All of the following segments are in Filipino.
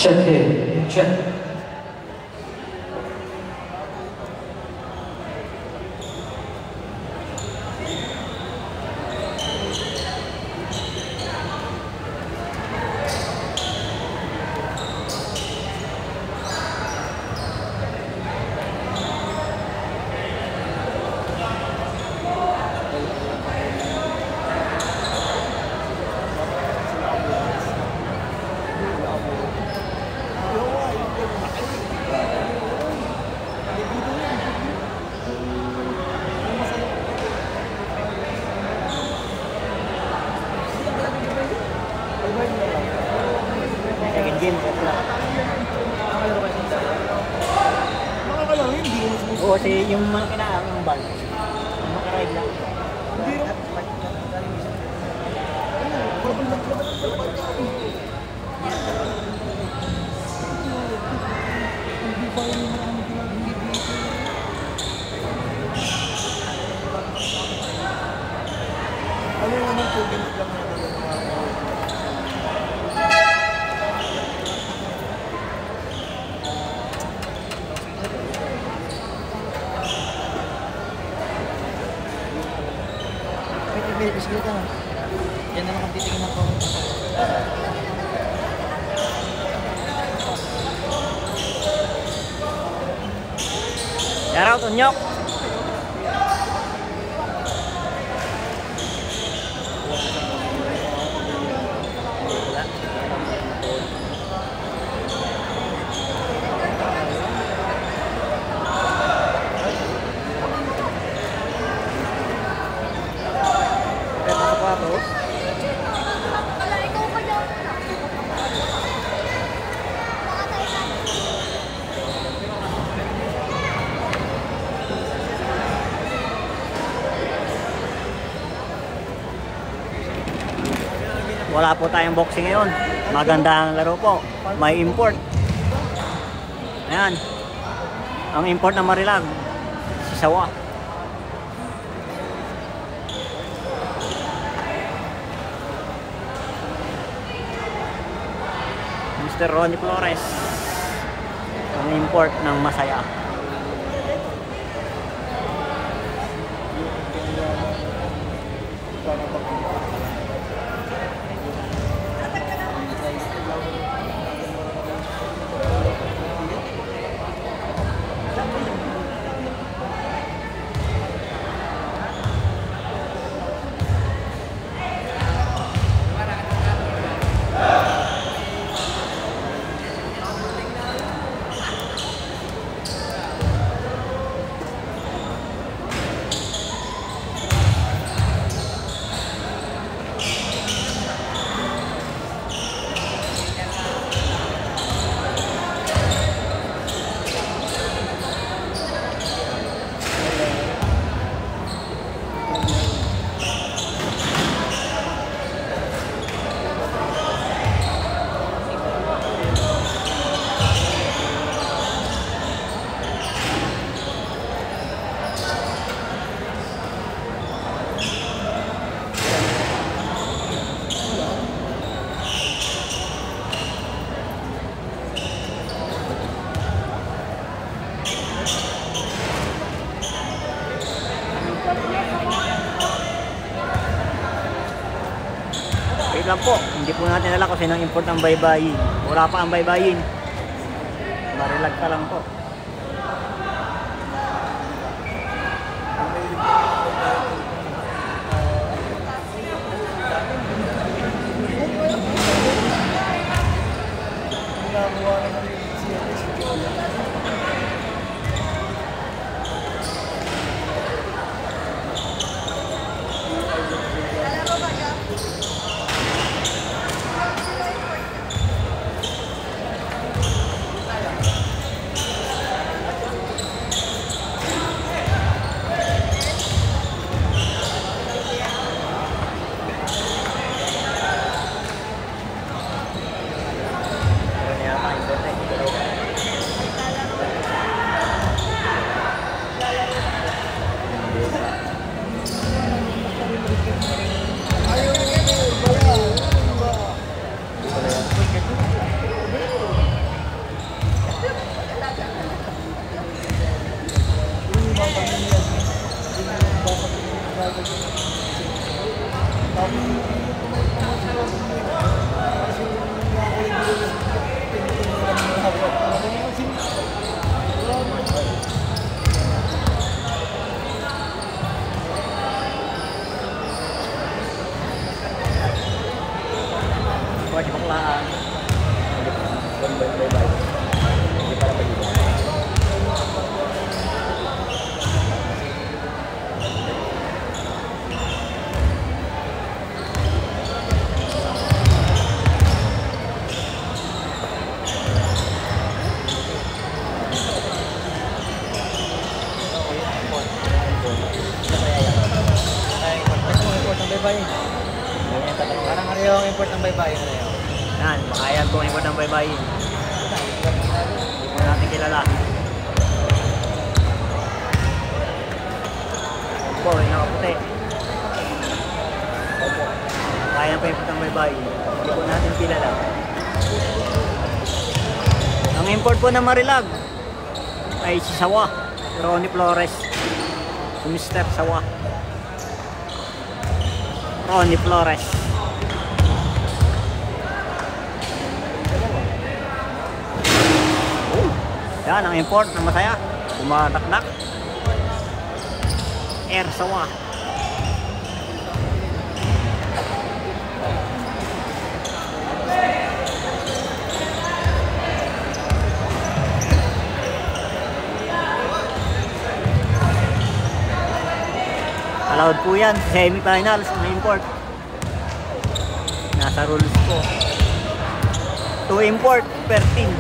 Check here. Check. Oo, kasi yung mga kinaang yung bal. Makaride lang. Hindi rin. Ano yung naman 2 minutes lang na bisikleta na. Yan naman ang titingin ng comment. Yaraw, Tunyok! Wala po tayong boxing ngayon. Maganda ang laro po. May import. Ayan. Ang import na Marilag. Si Sawa. Mr. Ronnie Flores. Ang import ng Masaya. Wait lang po, hindi po natin alam kasi nang import ang baybayin. Wala pa ang baybayin. Marilag pa lang po. yung import ng baybayin na yun. Yan, baka yan po import ng baybayin. Hindi po natin kilala. Opo, yung nakaputi. Opo. Kaya po import ng baybayin. Hindi po natin kilala. Ang import po ng Marilag ay si Sawa, Ronnie Flores. Si Mr. Sawa, Ronnie Flores. Yan ang import na masaya. Tumataknak. Air Sawa. Allowed po yan, semi-finals na import. Nasa rules po. 2 import per team.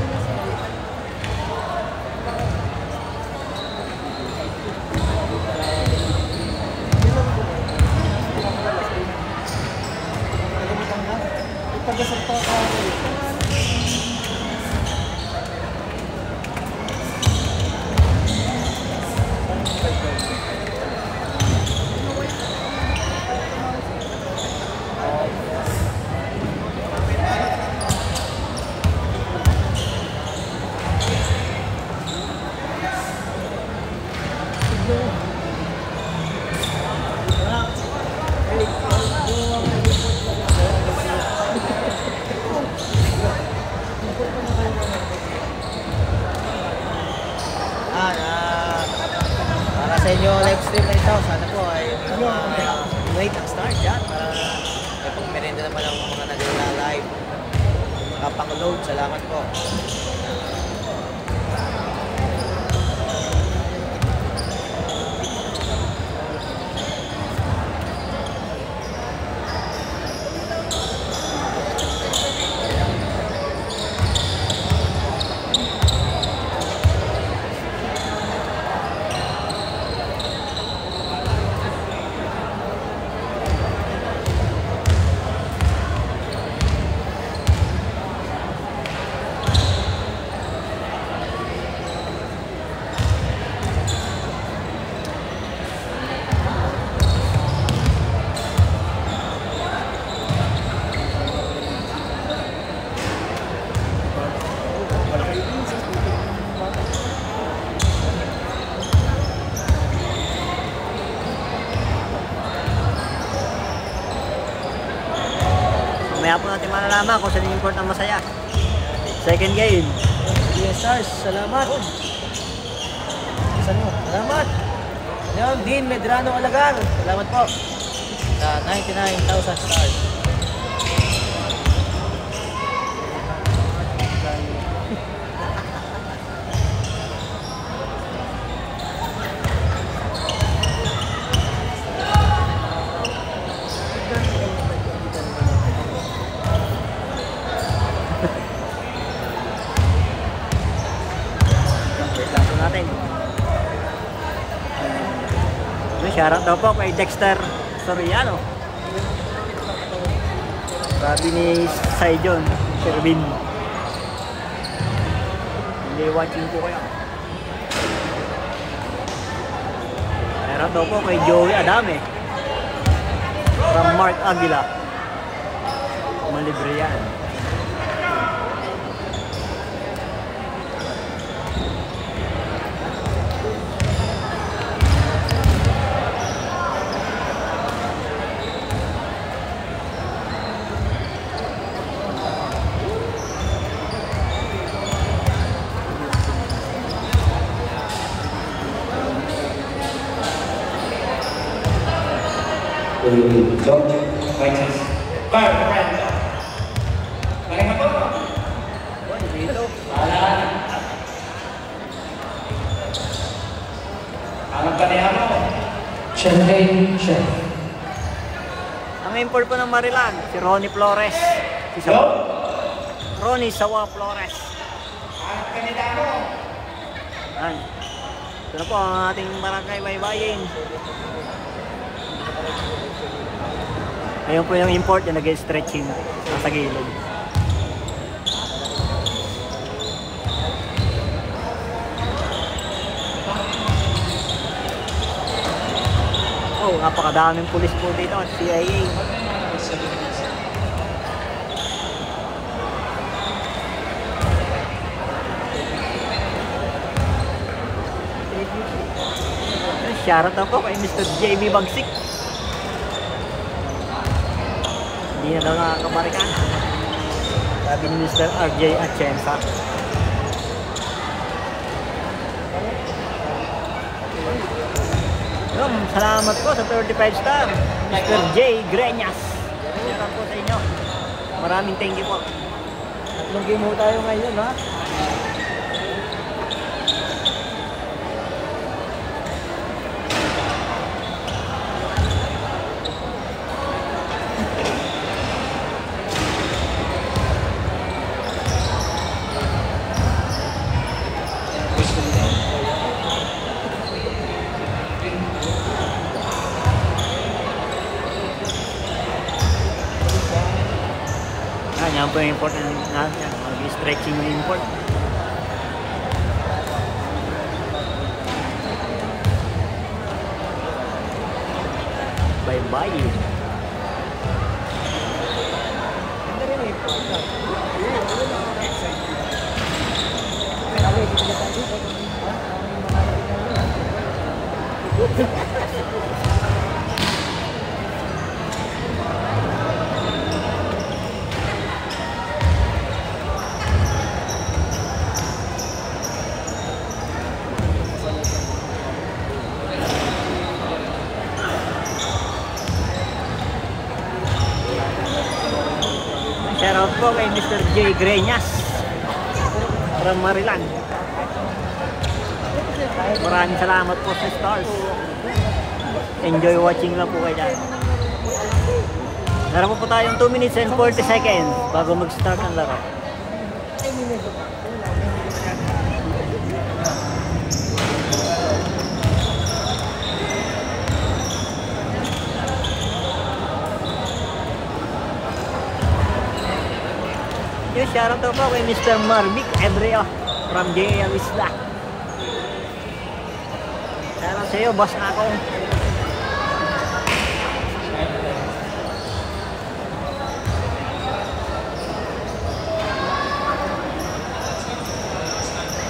Para sa inyo live stream na ito, sana po ay wait ang start yan para may pagmerenda naman ang mga nag-live. Kapang-load, salamat po. Mamaya po natin malalaman kung saan yung import ang masaya. Second game. Yes, stars, salamat. Salamat. Yan, Dean Medrano Alagar. Salamat po. Sa 99,000 stars. Natin. Shoutout daw po kay Dexter Soriano. Sabi ni Saijon, Sherwin. Hindi watching po kayo. Shoutout daw po kay Joey Adame. From Mark Aguila. Malibre yan. George Vices. Brenda. Galing ako. Alan. Anong kanihan mo? Champagne Chef. Ang import po ng Marilag, si Ronnie Flores. Si Sawa. Ronnie Sawa Flores. Anong kanihan mo? Yan. Ito na po ang ating barangay baybayin. Ayun po yung import, yung nag-stretching sa gilid. Oh, napakadaming pulis po dito at CIA. Shoutout ako kay Mr. JB Bagsik. Hindi na daw nakakabarikan. Sabi ni Mr. RJ Atienza. Salamat po sa 35 star, Mr. J. Greñas. Salamat po sa inyo. Maraming thank you po. Tatlong game mo tayo ngayon, ha? Yan po yung import natin. Mag-stretching yung import. Bye-bye. Shoutout po kay Mr. J. Greñas from Marilan. Maraming salamat po sa stars. Enjoy watching lang po kayo dyan. Meron po tayong 2 minutes and 40 seconds bago mag-start ang laro. Yung shoutout po kay Mr. Marvic Ebreo from JL Isla. Shoutout sa iyo, boss ako.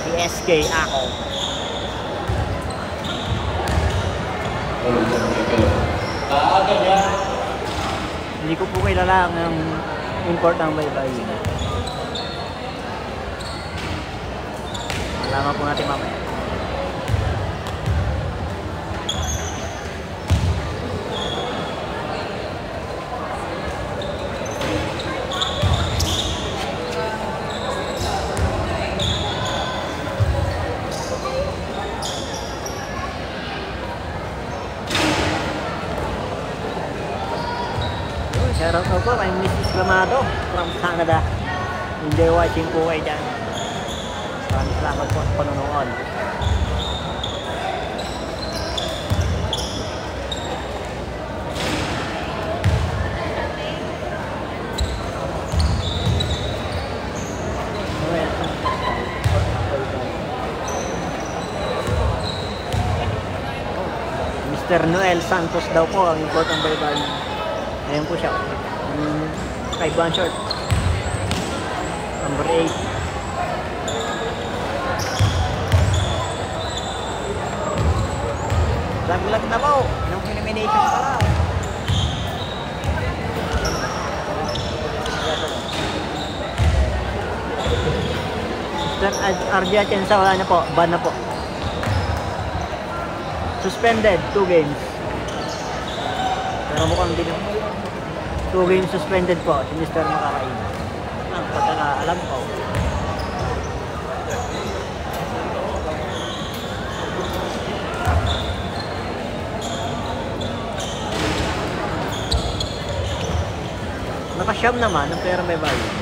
Si SK ako. Hindi ko po kilala ang import ng bye-bye. Malaman po natin mamaya. Shoutout po kay Mrs. Lamado from Canada. Enjoy watching po kayo dyan. Maraming salamat po sa panonood. Mr. Noel Santos daw po ang important bye-bye. Ayan po siya. Kay Blanchard. Number 8. Lag-lag na po. Anong elimination pala? Mr. Arjia Chensa, wala na po. Ban na po. Suspended. 2 games. Pero mukhang din 2 games suspended po si Mr. Makakain. Ang pagkakaalam po. Naka-Siyam naman, ang pera may value.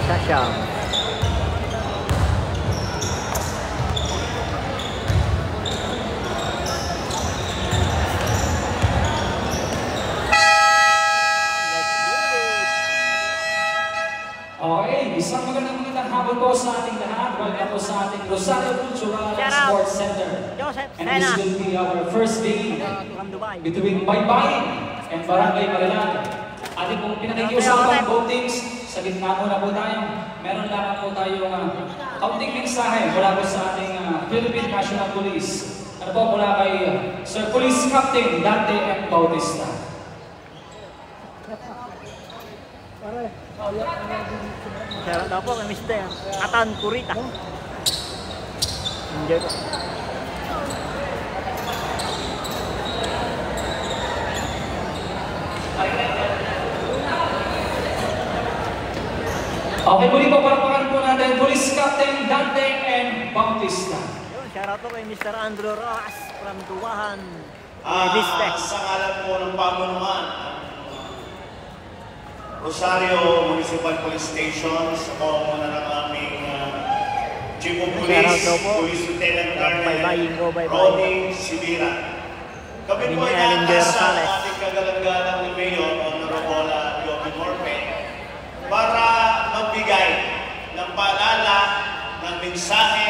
Sa Siyam. sa ating Rosario Cultural and Shout out. Sports Center. Joseph And this Sena will be our first game from Dubai. between Baybayin and Barangay Marilag. Ating pong pinakikiusapan, both teams, sa gitna muna po tayo. Meron lamang po tayong kaunting mensahe mula po sa ating Philippine National Police. Ano po mula kay Sir Police Captain Dante M. Bautista. Shout out po kay Mr. Atan Kurita. Enjoy po. Okay, muli po palakpakan po natin Police Captain Dante M. Bautista. Yun, shout out po kay Mr. Andrew Rojas from Tuwahan. Sa ngalan po ng pamunuan, Rosario Municipal Police Station, sa pamumuno ng aming Chief of Police, Police Lieutenant Colonel Ronnie Sibira. Kami po ay nasa sa ating kagalang-galang ni Mayor Honorable Yomi Morpe para magbigay ng paalala, ng mensahe,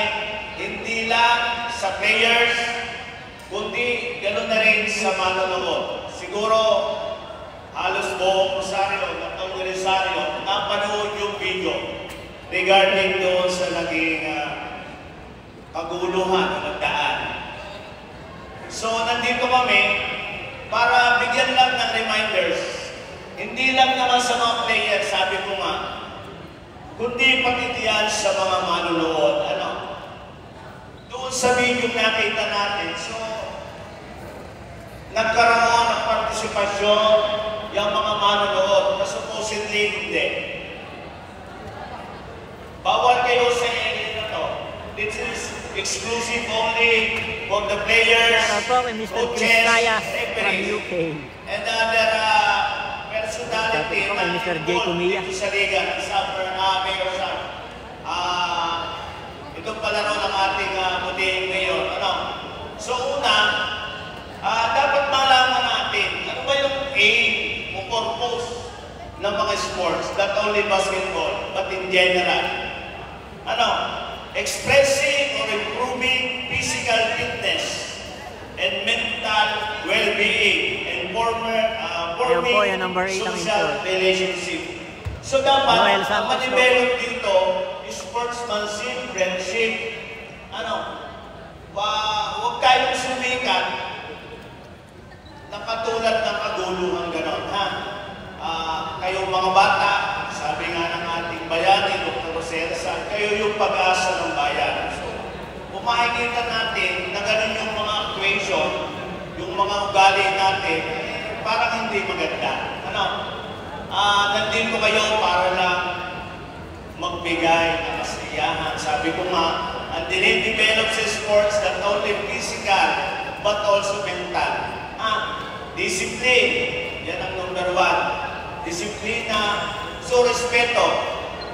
hindi lang sa players, kundi ganoon na rin sa manonood. Siguro, halos buong Rosario, ng Rosario, napanood yung video regarding doon sa naging kaguluhan na nagdaan. So, nandito kami para bigyan lang ng reminders. Hindi lang naman sa mga players, sabi ko nga, kundi pati diyan sa mga manonood. Doon sa video nakita natin, so, nagkaroon ng partisipasyon yung mga manonood na supposedly hindi. Bawal kayo sa area na to. This is exclusive only for the players, coaches, referees, and other personality na involved dito sa liga ng Summer Mayor Sam. Itong palaro ng ating muting ngayon. So una, dapat malaman natin ano ba yung aim o purpose ng mga sports, not only basketball, but in general. Expressing or improving physical fitness and mental well-being and forming social relationship. So dapat ma-develop dito sportsmanship, friendship. Huwag kayong sumikat na katulad ng kaguluhan ganon, ha? Kayong mga bata, sabi nga ng ating bayani, Dr. Rosera, kayo yung pag-asa ng bayan. So, kung makikita natin na ganon yung mga actuation, yung mga ugali natin, parang hindi maganda. Nandito kayo para lang magbigay ng kasiyahan. Sabi ko nga, ang dinidevelop sa sports not only physical, but also mental. Discipline, yan ang number 1. Disiplina, so respeto.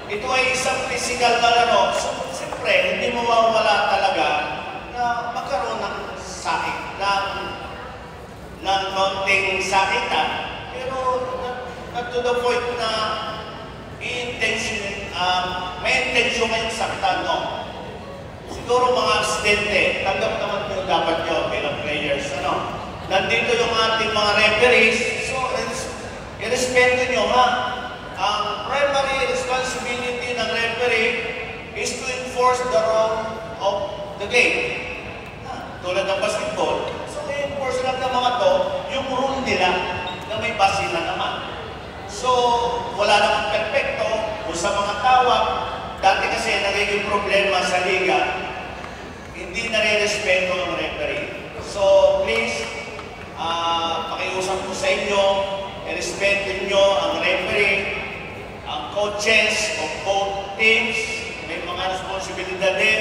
Ito ay isang physical na laro. So, siyempre, hindi mo mawawala talaga na magkaroon ng sakit, ng konting sakitan. Pero, to the point na may intensyon kayong saktan, no? Siguro mga aksidente, tanggap naman po dapat nyo bilang players, Nandito yung ating mga referees, so irespeto nyo, ha? Ang primary responsibility ng referee is to enforce the rule of the game. Tulad ng basketball, so i-enforce lang ng mga to yung rule nila na may basila naman. So, wala namang perfecto o sa mga tawag. Dati kasi nagiging problema sa liga, hindi nare-respeto ang referee. So, please, pakiusap ko sa inyo, i-respeto nyo ang referee, ang coaches of both teams, may mga responsibilidad din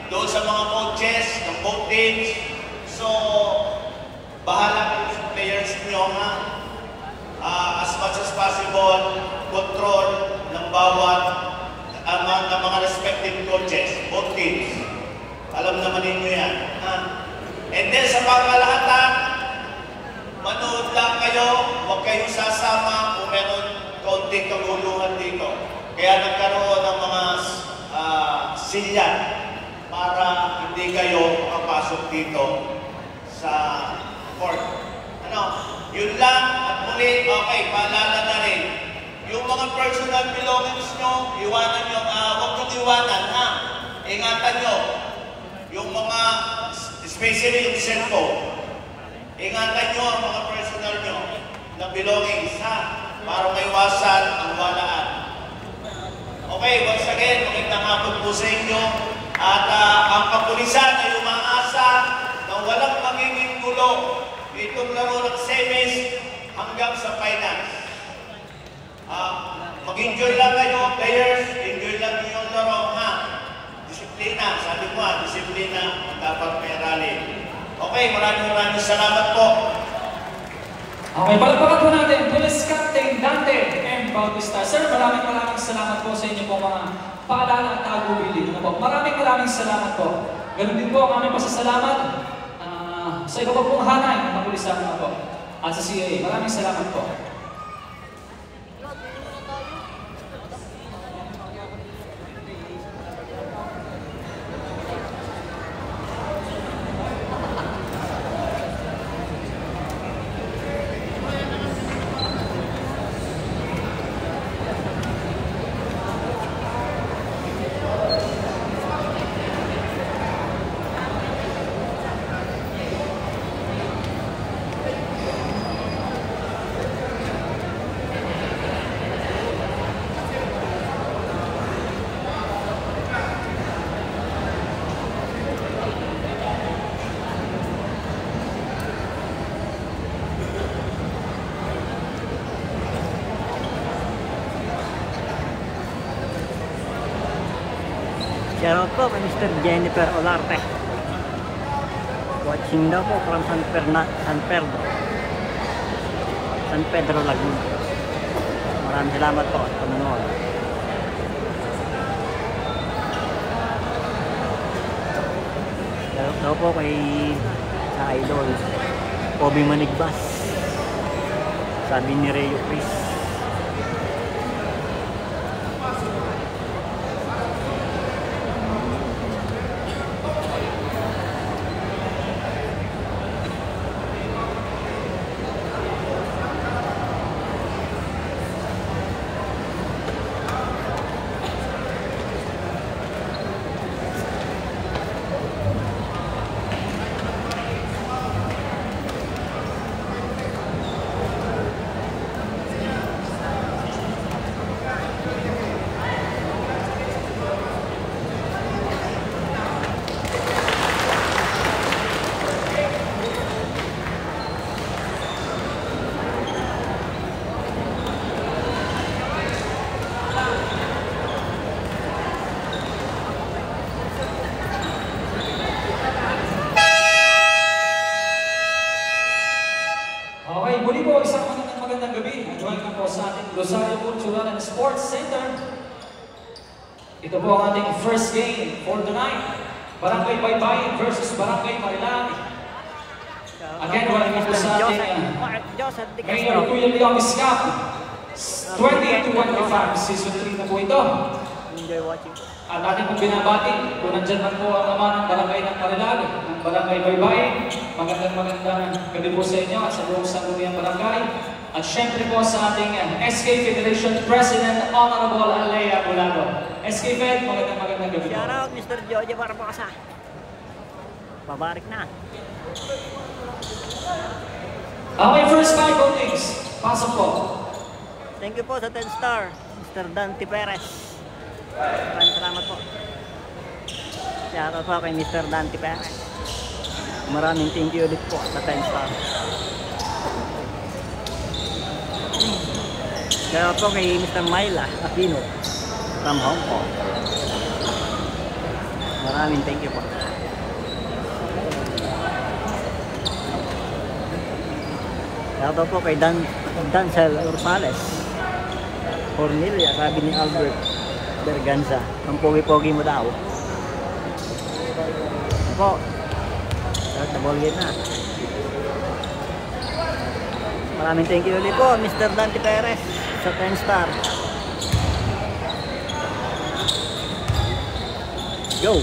doon sa mga coaches ng both teams. So, bahala kayo sa players nyo, ha? As much as possible, control ng bawat ng mga respective coaches, both teams. Alam naman ninyo yan. And then sa pangkalahatan, manood lang kayo, huwag kayong sasama kung meron kaunting kaguluhan dito. Kaya nagkaroon ng mga silya para hindi kayo makapasok dito sa court. Ano? Yun lang. At muli, okay, paalala na rin. Yung mga personal belongings nyo, iwanan nyo. Huwag nyo iwanan, ha? Ingatan nyo. Yung mga, especially yung cellphone. Ingatan nyo ang mga personal nyo na belongings, ha? Para maiwasan ang walaan. Okay, once again, magandang hapon po sa inyo. At ang kapulisan ay umaasa na walang magiging gulo itong laro ng semis hanggang sa finals. Mag-enjoy lang kayo, players. Enjoy lang yung laro, ha? Disiplina. Sabi ko disiplina ang dapat may rally. Okay, maraming salamat po. Okay, palagpakan po natin, Police Captain Dante M. Bautista. Sir, maraming salamat po sa inyo po mga paalala at tagubilin. Maraming salamat po. Ganun din po ang aming pasasalamat sa iba pa pong hanay ng kapulisan po at sa CIA. Maraming salamat po. Shoutout po kay Mr. Jennifer Olarte. Watching daw po from San Pedro, Laguna. Maraming salamat po at panonood. Shoutout daw po kay sa idol Poby Manigbas. Sabi ni Reo Chris. Muli po, isang magandang gabi. Welcome po sa ating Rosario Cultural and Sports Center. Ito po ang ating first game for the night. Barangay Baybayin versus Barangay Marilag. Again, welcome po sa ating Mayor Kuya Leonis Cup 2025 Season 3 na po ito. Enjoy watching. At ating pong binabati, kung nandyan man po ang ama ng Barangay ng Marilag, ng Barangay Baybayin, magandang gabi po sa inyo at sa buong sangguniang barangay. At syempre po sa ating SK Federation President, Honorable Alea Bulago. SK Fed, magandang gabi po. Shout out Mr. Jojo Barbosa. Pabarik na. Okay, first 5 votings. Pasok po. Thank you po sa 10 star, Mr. Dante Perez. Maraming salamat po. Shout out po kay Mr. Dante Perez. Maraming thank you ulit po sa 10 star. Shout out po kay Mr. Myla Aquino from Hong Kong. Maraming thank you po. Shout out po kay Dancel Rosales. Cornelia, sabi ni Albert Berganza. Ang pogi-pogi mo daw. Po. Shout na ball game na. Maraming thank you ulit po, Mr. Dante Perez sa 10 star. Go!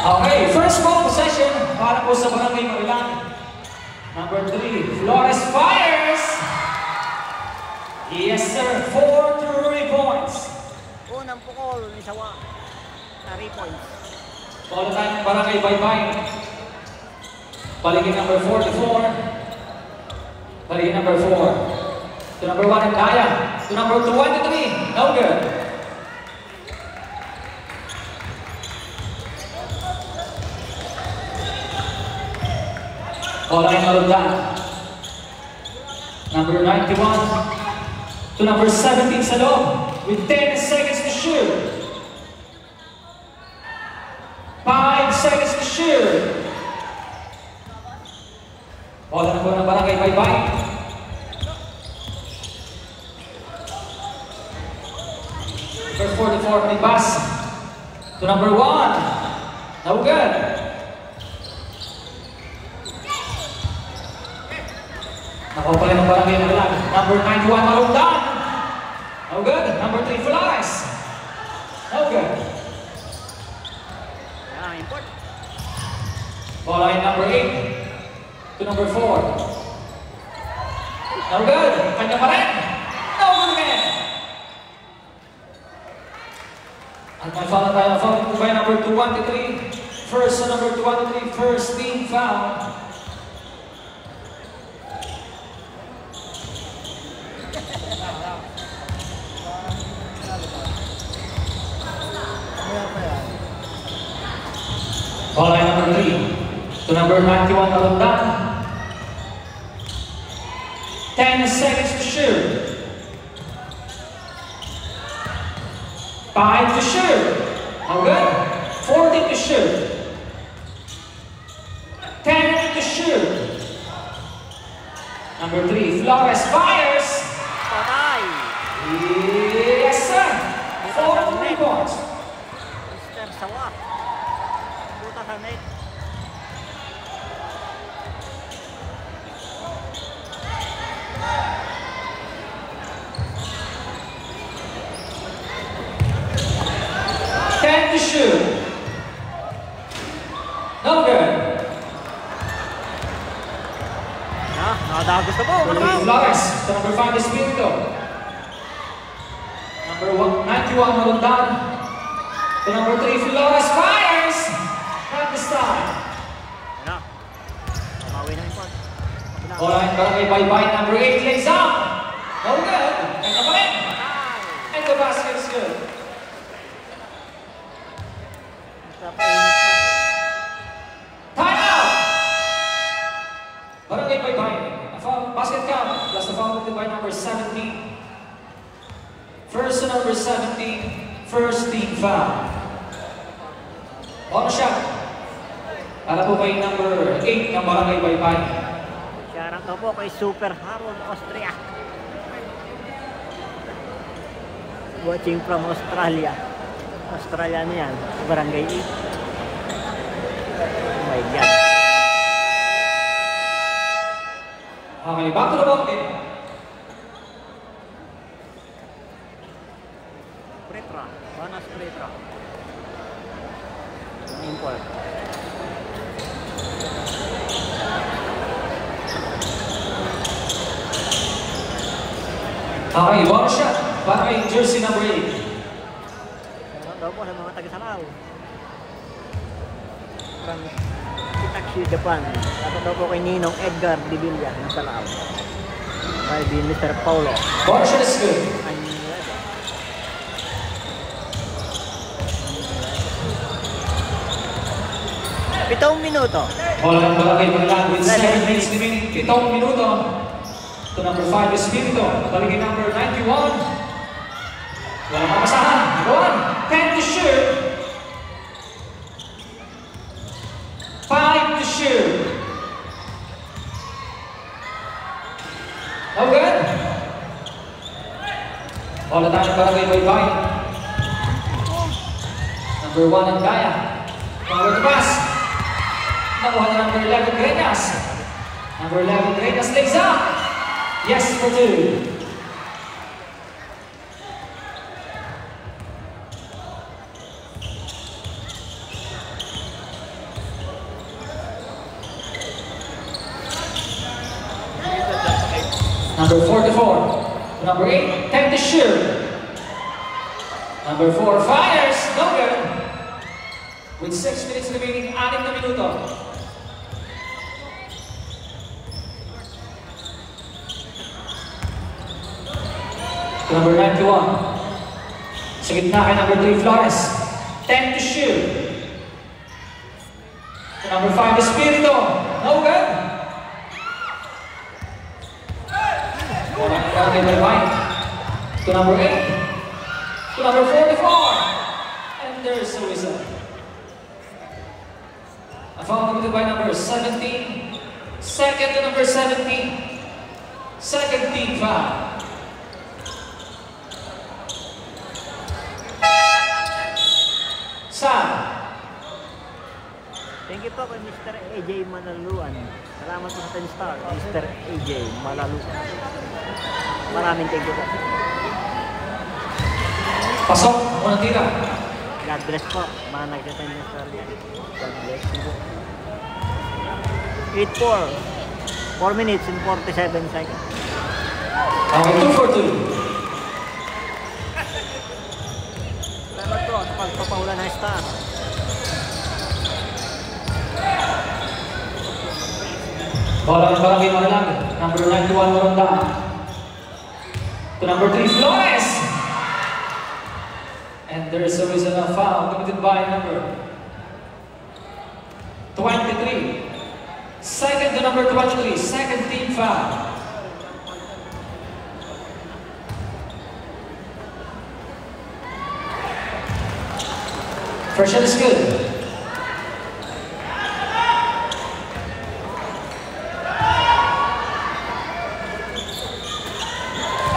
Okay, first ball possession para po sa Barangay Marilang. Number 3, Flores fires! Yes sir, 4 points. Unang pukol ni Sawa. 3 points. Ball time Barangay Baybay. Paligid number 44. Paligid number 4. To number 1 and Daya. To number 23, no good. Ball line Malundan. Number 91 to number 17 sa loob with 10 seconds to shoot. 5 seconds to shoot. Ball na po ng Barangay Baybay. Number 44 may pass to number 1. No good. Nakuha pa rin ng Barangay Marilang. Number 91, Malundan. No good. Number 3, Flores. No good. Import. Ball line number 8 to number 4. No good. Kanya pa rin. No good again. At may foul na tayo. Foul by number 23. First sa number 23. First team foul. Ball line number 3 to number 91, Malundan. 10 seconds to shoot. 5 to shoot. No good. 14 to shoot. 10 to shoot. Number 3, Flores fires. Patay. Yes, sir. 4 points. Mr. Sawa. Buta sa net. To shoot. No good. Nakadagos na po. Flores to number 5, Espiritu. Number 91, Malundan. To number 3, Flores fires. Not this time. Ayan. Makawi na import. Ball line Barangay Baybay. Number 8, lays up. No good. Kanya pa rin. And the basket is good. Time out! Barangay Baybay. Basket count plus the foul by number 17. First to number 17, first team foul. Bonus shot. Para po kay number 8 ng Barangay Baybay. Sharang ka po kay Super Haron, Austria. Watching from Australia. Australia na yan. Barangay 8. Oh my God. Okay, back to the ball game. Pretra. Bonus Pretra. Import. Okay, bonus shot. Para kay jersey number 8. Ano daw po sa mga taga-Salaw? From Itachi, Japan. Dapat daw po kay Ninong Edgar de Villa ng Salaw. By the Mr. Paulo. Bonus shot is good. Pitong minuto. Ball ng Barangay Marilang with 7 minutes remaining. 7 minuto. To number 5, Espiritu. Baligin number 91. Walang mapasahan. Number 1, 10 to shoot. 5 to shoot. No good. Ball na tayo ng Barangay Baybay. Number 1 ang Daya. Power to pass. Nakuha na number 11, Grenas. Number 11, Grenas lays up. Yes for 2. Number 44. To number 8, 10 to shoot. Number 4 fires. No good. With 6 minutes remaining, 6 na minuto. To number 91. Sa gitna kay number 3, Flores. 10 to shoot. To number 5, Espirito. No good. To number 8. To number 44. And there's a whistle. A foul committed by number 17. Second to number 17. Second team foul. Sam. Thank you po kay Mr. AJ Malaluan. Salamat po sa 10 star, Mr. AJ Malaluan. Maraming thank you po. Pasok, unang tira. God bless po, mga nagsa-10 star yan. God bless you po. 8-4. 4 minutes and 47 seconds. Okay, 2 for 2. Salamat po sa pagpapaula ng star. Bola ng Barangay Marilag. Number 91, Moronda. To number 3, Flores. And there is always a foul committed by number 23. Second to number 23, second team foul. First shot is good.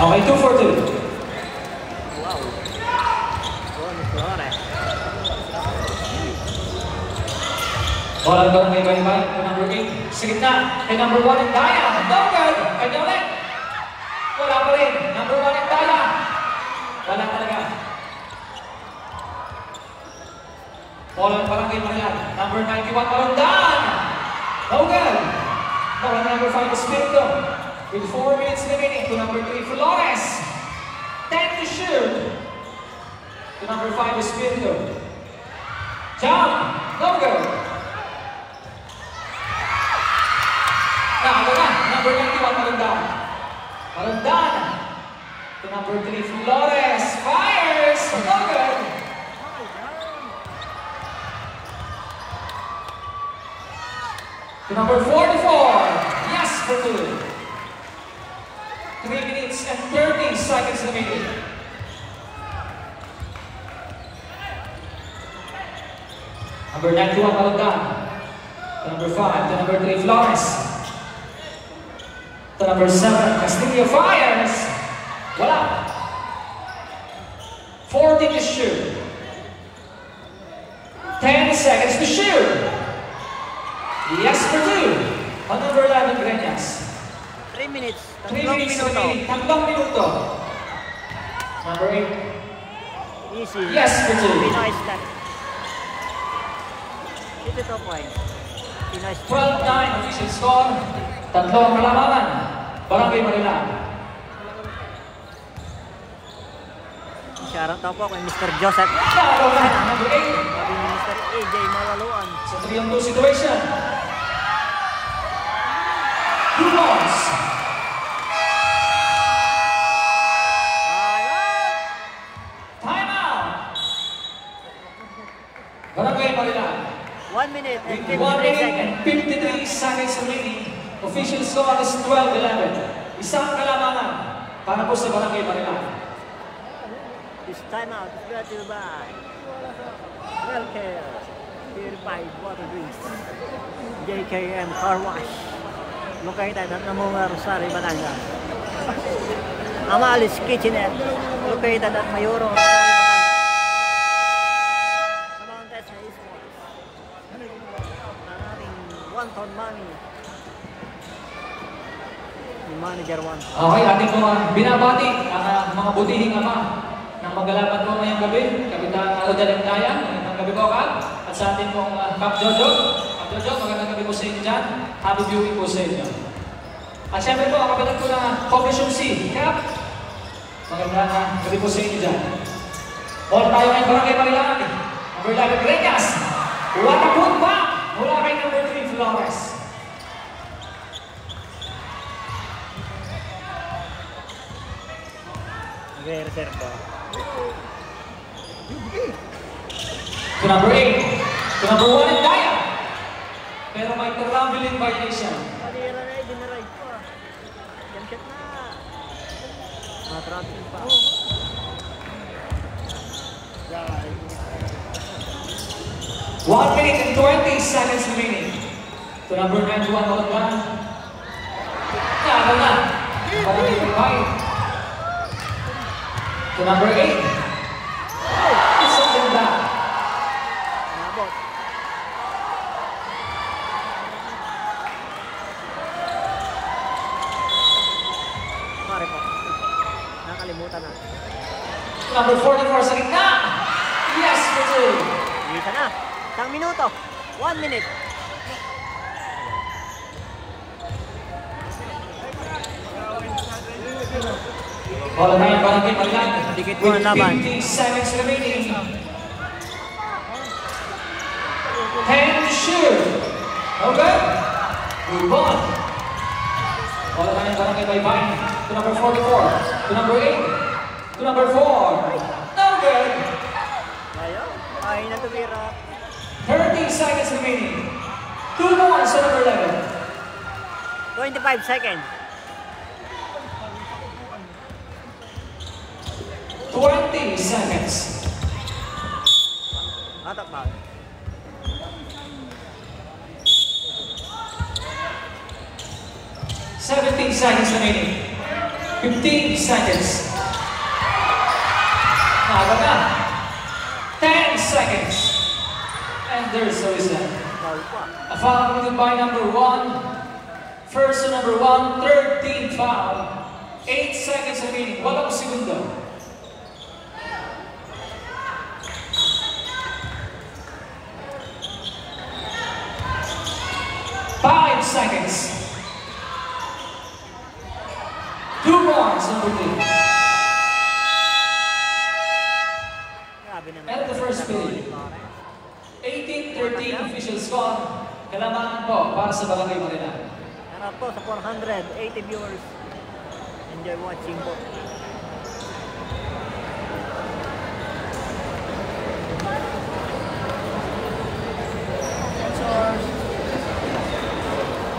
Okay, 2 for 2. Wow. Bonus Flores. Bola ng Barangay Baybay to number 8. Sa gitna, kay number 1 and Daya. No good. Kanya ulit. Wala pa rin. Number 1 and Daya. Wala talaga. Bola ng Barangay Marilag. Number 91, Marondan. No good. Bola ng number 5, Espirito. With 4 minutes remaining to number 3, Flores. 10 to shoot. To number 5, Espirito. Jump. No good. Nakaka na. Number 91, Marondan. Marondan. To number 3, Flores. Fires. No good. To number 44. Yes for 2. 3 minutes and 30 seconds remaining. Number 91, Marondan. To number 5, to number 3, Flores. To number 7, Castillo fires. Wala. 14 to shoot. 10 seconds to shoot. Yes for 2. On number 11, Greñas. 3 minutes. 3 Tatlong minutes minuto. remaining. Tatlong minuto. Number 8. Easy. Yes for 2. Pinoy stat. 52 points. Pinoy stat. 12-9 official score. Tatlong kalamangan. Barangay Marilag. Shoutout po kay Mr. Joseph. Talo na. Number 8. Sabi ni Mr. AJ Malaluan. Sa 3-2 situation. Blue balls. Time out. Barangay Marilag. 1 minute and 1 53 minute seconds. and 53 seconds remaining. Official score is 12-11. Isang kalamangan para po sa Barangay Marilag. This time out is brought to you by Wellcare Purified Water Drinks, JKM Car Wash, located at Namunga, Rosario, Batangas. Amalis Kitchenette, located at Mayuro, Rosario, Batangas. Sa Mountain sa Eastwards. Maraming one-ton money. Yung manager one. Okay, ating mga binabati ang mga butihing ama ng maggalaman po ngayong gabi. Kapitan Rodaling Daya, magandang gabi po Kap. At sa ating pong Kap Jojo. Kap Jojo, magandang gabi po sa inyo dyan. Happy viewing po sa inyo. At syempre po, ang kapitan ko na Coffee C. Cap, magandang gabi po sa inyo dyan. All tayo ay Barangay Marilang. Number 11, Renyas. What a good back mula kay number 3, Flores. Nagre-reserve. To number 8. To number 1, Daya. Pero may traveling violation. Dinaride ko ah. Jump shot na. Matrapin pa. 1 minute and 20 seconds remaining. To number 9, Juan Malagban. Nagal na. Parang ibigay. To number 8. It's something back. Nabot. Pare po. Nakalimutan na. To number 44 sa gitna. Yes, for 2. Dito na. Isang minuto. 1 minute. Wala na yung Barangay Marilang. Dikit mo ang laban. 50 seconds remaining. 10 to shoot. Okay. Move on. Wala na yung Barangay Baybay. To number 44. To number 8. To number 4. No good. Ayaw. Ay na tumira. 30 seconds remaining. 2 points to number 11. 25 seconds. 20 seconds. Atak ba? Seventeen seconds remaining. 15 seconds. Naga na. 10 seconds. And there's a whistle. Foul pa. A foul committed by number 1. First to number 1, third team foul. 8 seconds remaining. 8 segundo. Five seconds. 2 points, number 3. Grabe naman. And the first period. 18-13 official score. Kalamangan po para sa Barangay Marilang. Harap po sa 480 viewers. Enjoy watching po.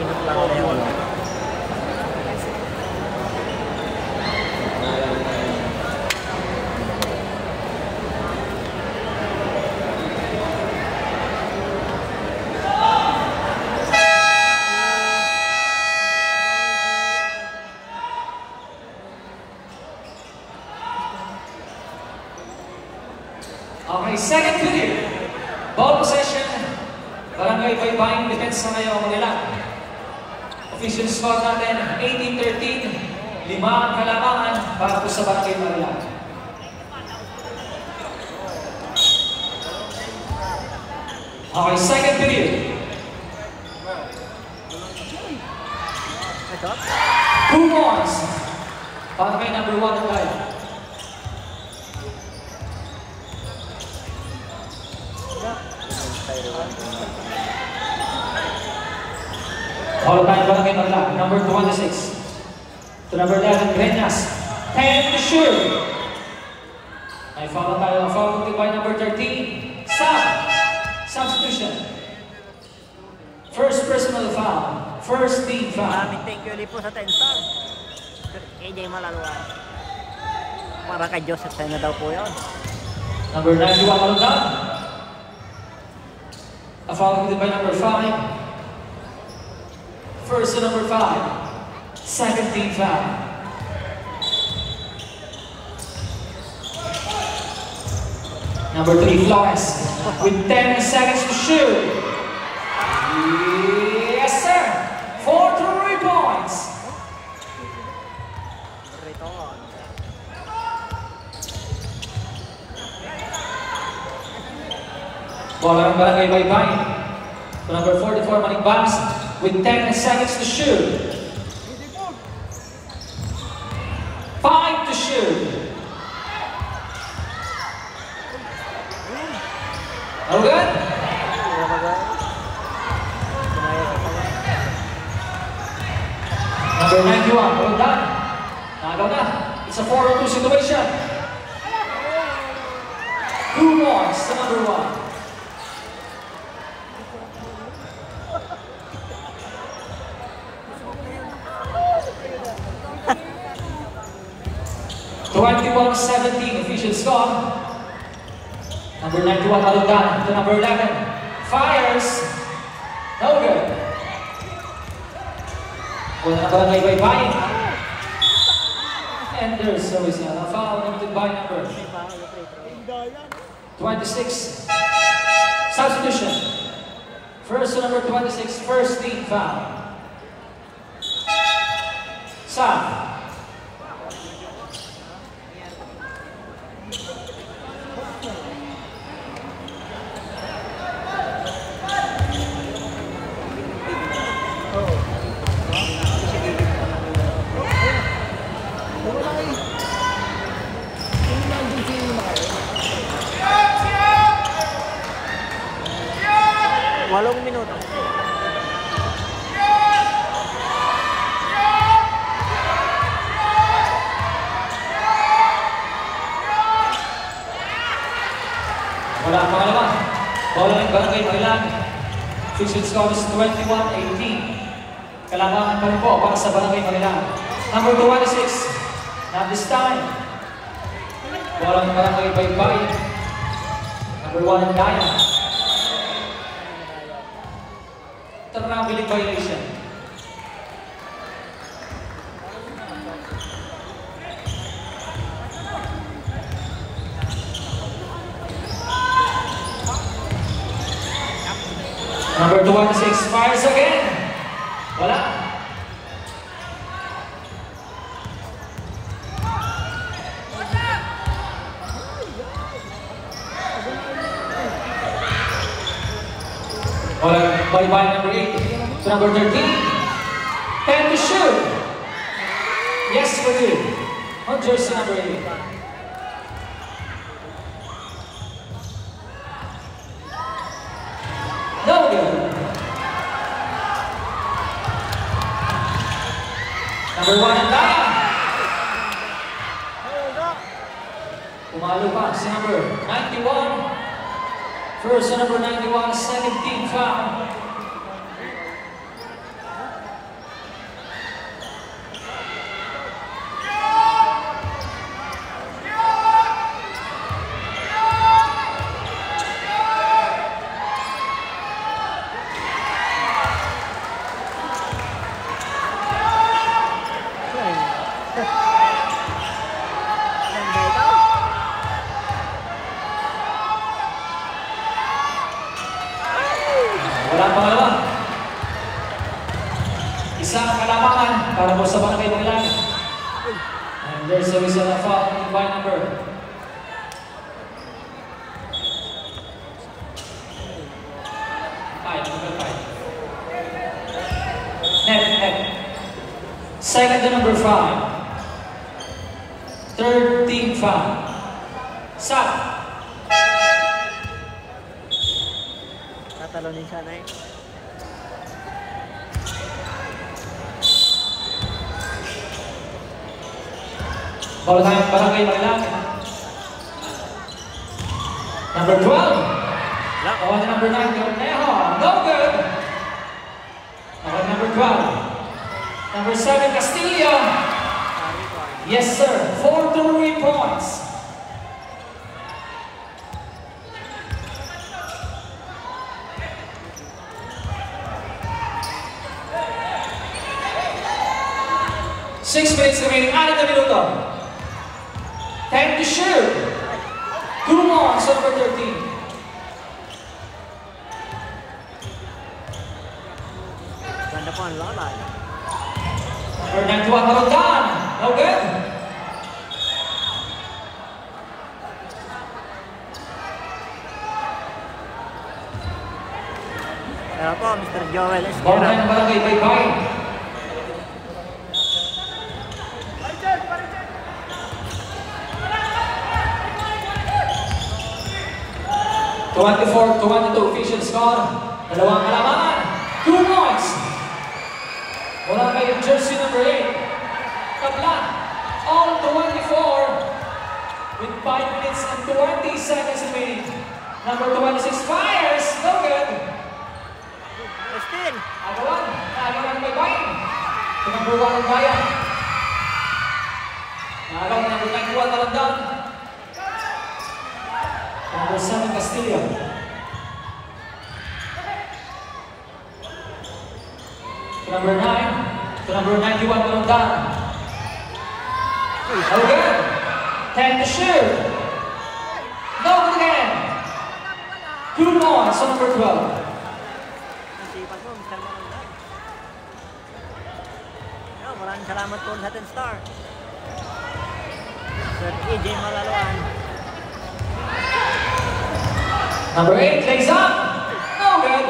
Pinutlang na yun. Okay, second period. Ball possession. Barangay Baybaying defense na ngayon Manila. Official score natin, 18-13. 5 ang kalamangan para po sa Barangay Manila. Okay, second period. Ito? 2 points. Barangay number 1 ang kaya. All time Barangay Manila, number 26. To number 11, Greñas. 10 to shoot. May foul tayo. Foul by number 13. Stop. Substitution. First personal foul. First team foul. Maraming thank you ulit po sa 10 star. AJ Malaluan. Para kay Joseph Sena daw po yun. Number 91, Malundan. A foul by number 5. First to number 5. Second team foul. Number 3, Flores. With 10 seconds to shoot. Yes, sir. 4 to 3 points. Return. Bola ng Barangay Baybay. To number 44, Maning Bangs. With 10 seconds to shoot. shoot. No good? Number 91, well done. Nagaw na. It's a 4-on-2 situation. Who wants the number 1? (21-17) official score. Number 91, Maludan to number 11. Fires. No good. Wala na ba na Baybay? And there's always a foul committed by number 26. Substitution. First to number 26, first team foul. South. Walong minuto. Wala ang pangalawa. Bola ng Barangay Marilan. Official score is 21-18. Kailangan pa rin po para sa Barangay Marilan. Number 26. Not this time. Bola ng Barangay Baybay. Number 1 ang Daya. Traveling violation. Number 26 fires again. Wala. By number 8 to number 13. And to shoot. Yes, for you. On jersey number 8. No good. Number 1 and Daya. Pumalo pa si number 91. First to number 91, second team foul. Wala pangalawa. Isang kalamangan para po sa Barangay Marilan. And there's always a foul by number 5. Net. Second to number 5. Third team foul. South. Tatalonin siya na eh. Bola tayong Barangay Marilan. Number 12. Bawal na number 9, Cornejo. No good. Bawal number 12. Number 7, Castillo. Yes, sir. 4 to 3 points. Six minutes remaining, 6 na minuto. Time to shoot. 2 more, number 13. Ganda po ang lalay. Number 91, Maludan. No good. Pero po, Mr. Joel Bola Esquera. ng Barangay Baybay. 24-22 official score. Dalawang kalamangan. 2 points. Mula kay jersey number 8. Tabla. All 24 with 5 minutes and 20 seconds remaining. Number 26 fires. No good. Still. Agawan may bayin. To number 1 ang Bayan. Agawan number 91 Malandan. Number 7 Castillo. To number 9. To number 91 Malandan. No good. 10 to shoot. No good again. 2 points on number 12. Nasipan mo, Mr. Marangan. Maraming salamat po sa 10 star. Sir EJ Malaluan. Number 8 lays up. No good.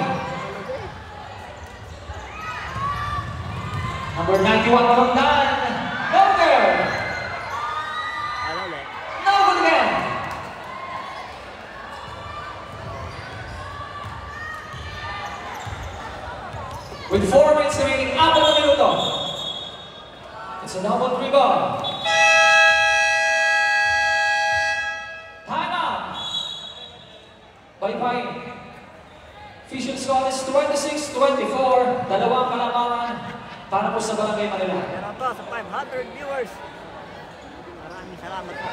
Number 91 Malandan. No good. Ano ulit? No good again. With 4 minutes remaining, 4 na minuto. It's a double rebound. Time out. Bye-bye. Official score is 26-24. Dalawang kalamangan para po sa Barangay Manila. Meron po sa 500 viewers. Maraming salamat po.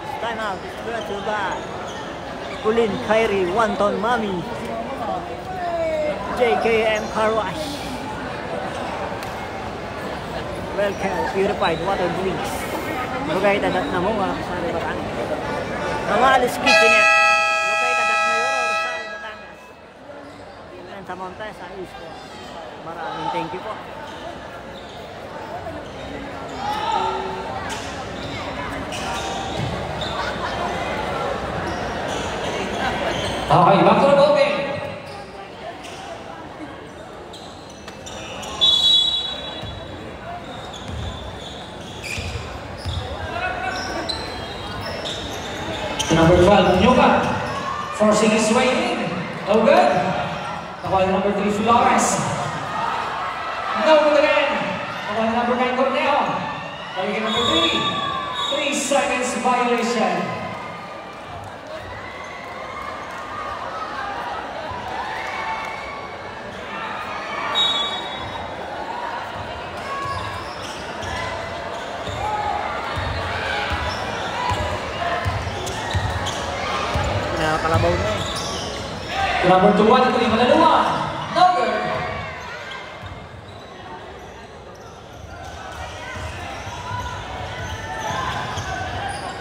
This time out is brought to you by Kulin Kyrie Wanton Mami, JKM Car Wash, Welcome Purified Water Drinks, located at Namunga, Rosario, Batangas. Mamalis Kitchenet, located at Mayoro, Rosario, Batangas. Yan sa Montesa, East po. Maraming thank you po. Okay, back to the ball game. Number 12, Nyuka, forcing his way in. No good. Nakuha number 3, Flores. No good again. Nakuha number 9, Corneo. Balik number 3. 3 seconds violation. Nakakalabaw na eh. Number 2, ito yung Malaluwa. No good.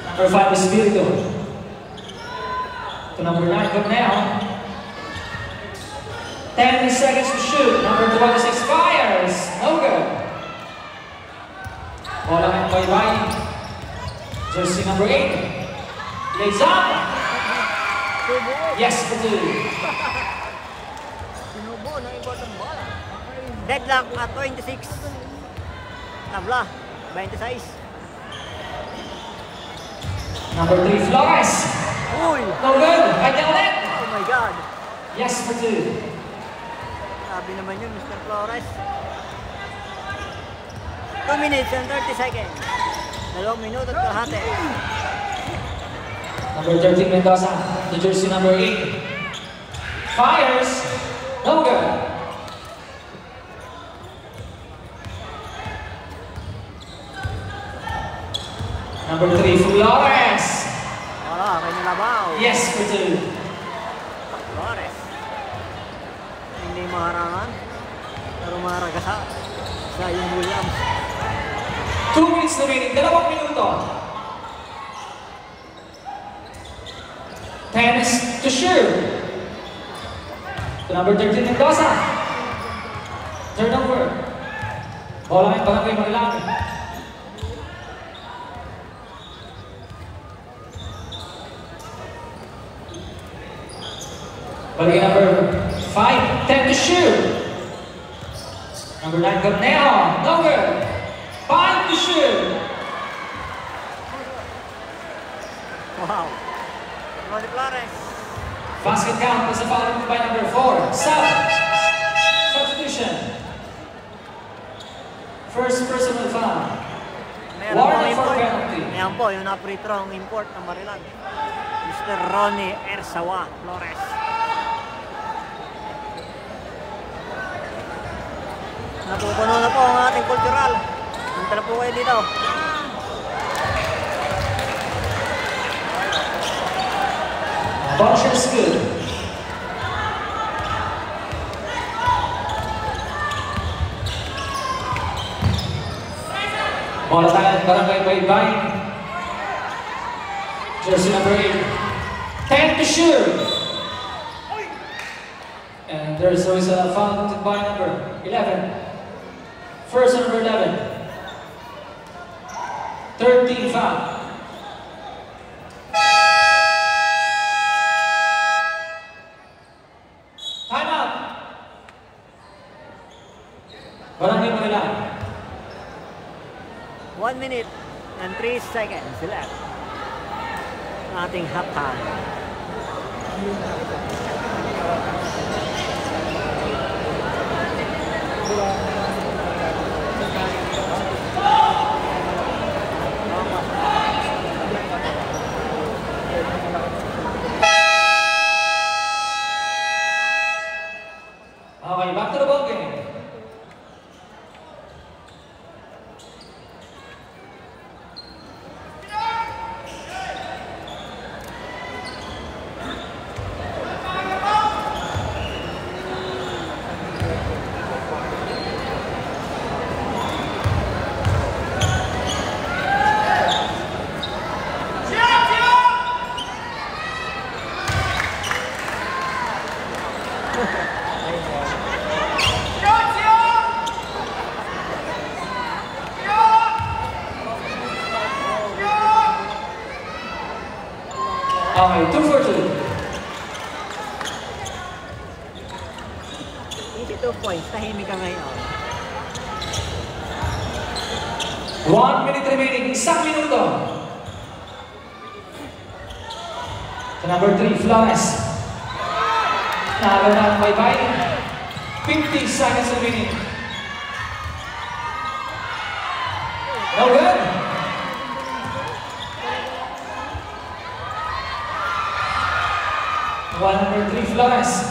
Number 5 is Espiritu. To number 9, Corneo. 10 seconds to shoot. Number 26 fires. No good. Bola ng bye-bye. Jersey number 8. Lays up. Yes, for 2. Sinubo na iba ng bola. Deadlock at 26. Tabla, 26. Number 3, Flores. Uy! No good. Kanya ulit. Oh my God! Yes, for 2. Sabi naman yun, Mr. Flores. 2 minutes and 30 seconds. 2 minuto at kalahati. Number 13, Mendoza. The jersey number 8. Fires. No good. Number 3, Flores. Wala, kay Nalabaw. Yes, for 2. Flores. Hindi maharangan. Pero maharagasa sa yung Williams. 2 minutes remaining. 2 minuto. Tennis to shoot. To number 13, Mendoza. Turnover. Bola ng Barangay Manila. Balik number 5, 10 to shoot. Number 9, Corneo. No good. 5 to shoot. Wow! Ronnie Flores. Basket count is followed by number 4. Substitution. First personal foul. Meron Warning po for import. penalty. Ayan po, yung na-free throw ang import ng Marilan. Mr. Ronnie Ersawa Flores. Napupuno na po ang ating cultural. Punta na po kayo dito. Boxer's good. Bola tayo, Barangay Baybay. Jersey number 8. 10 to shoot. And there's always a foul by number 11. First number 11. 13 foul. Time out. Barangay Manila. 1 minute and 3 seconds left. Ating half time. Okay, back to the ball game. Okay, 2 for 2. Easy 2 points. Tahimik ka ngayon. 1 minute remaining, 1 minuto. To number 3, Flores. Nalo na ang Baybay. 50 seconds remaining. No good. One number 3, Flores.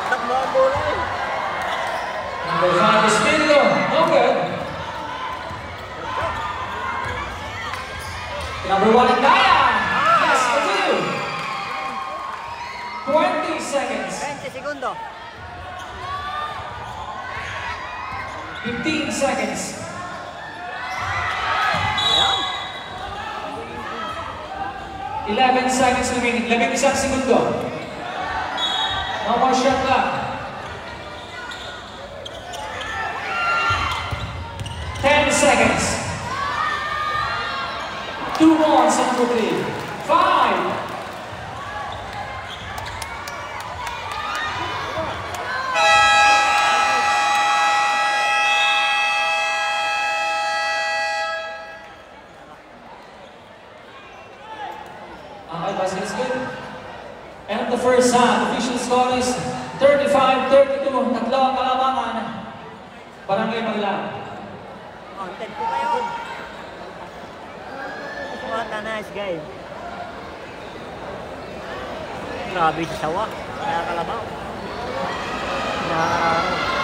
Takbo ang bola eh. Number 5, Espirito. No good. Number 1, Daya. Yes, for 2. 20 seconds. 20 segundo. 15 seconds. Ayan. 11 seconds remaining. 11 segundo. No more shot clock. 10 seconds. 2 more, number 3. 5. Okay, basket is good. And the first half, official score is 35-32. Tatlo ang kalamangan. Barangay Manila. Content po kayo. What a nice game. Grabe si Sawa. Nakakalabaw. Nakakalabaw.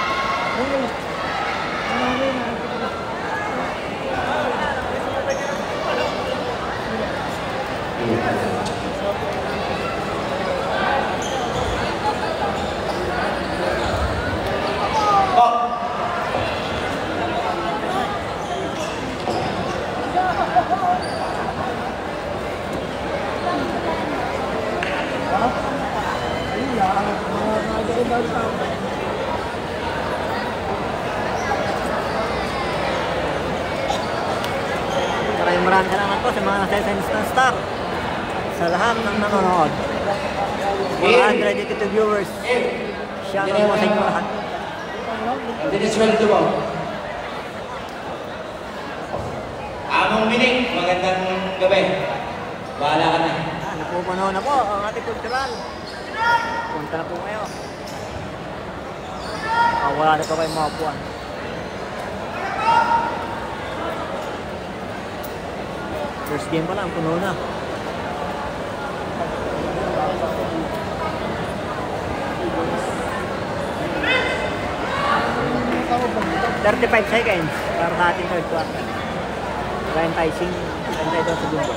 Maraming salamat po sa mga nasa-sense ng star. Sa lahat ng nanonood. 482 viewers. Shoutout po sa inyo lahat. And then it's ready to go. Anong Dominic, magandang gabi. Bahala ka na. Napupuno na po ang ating kultural. Punta na po kayo. Wala na po kayong mga buwan. First game pa lang, puno na. "35 seconds para sa ating third quarter. Ryan Tyson, tayo sa segundo.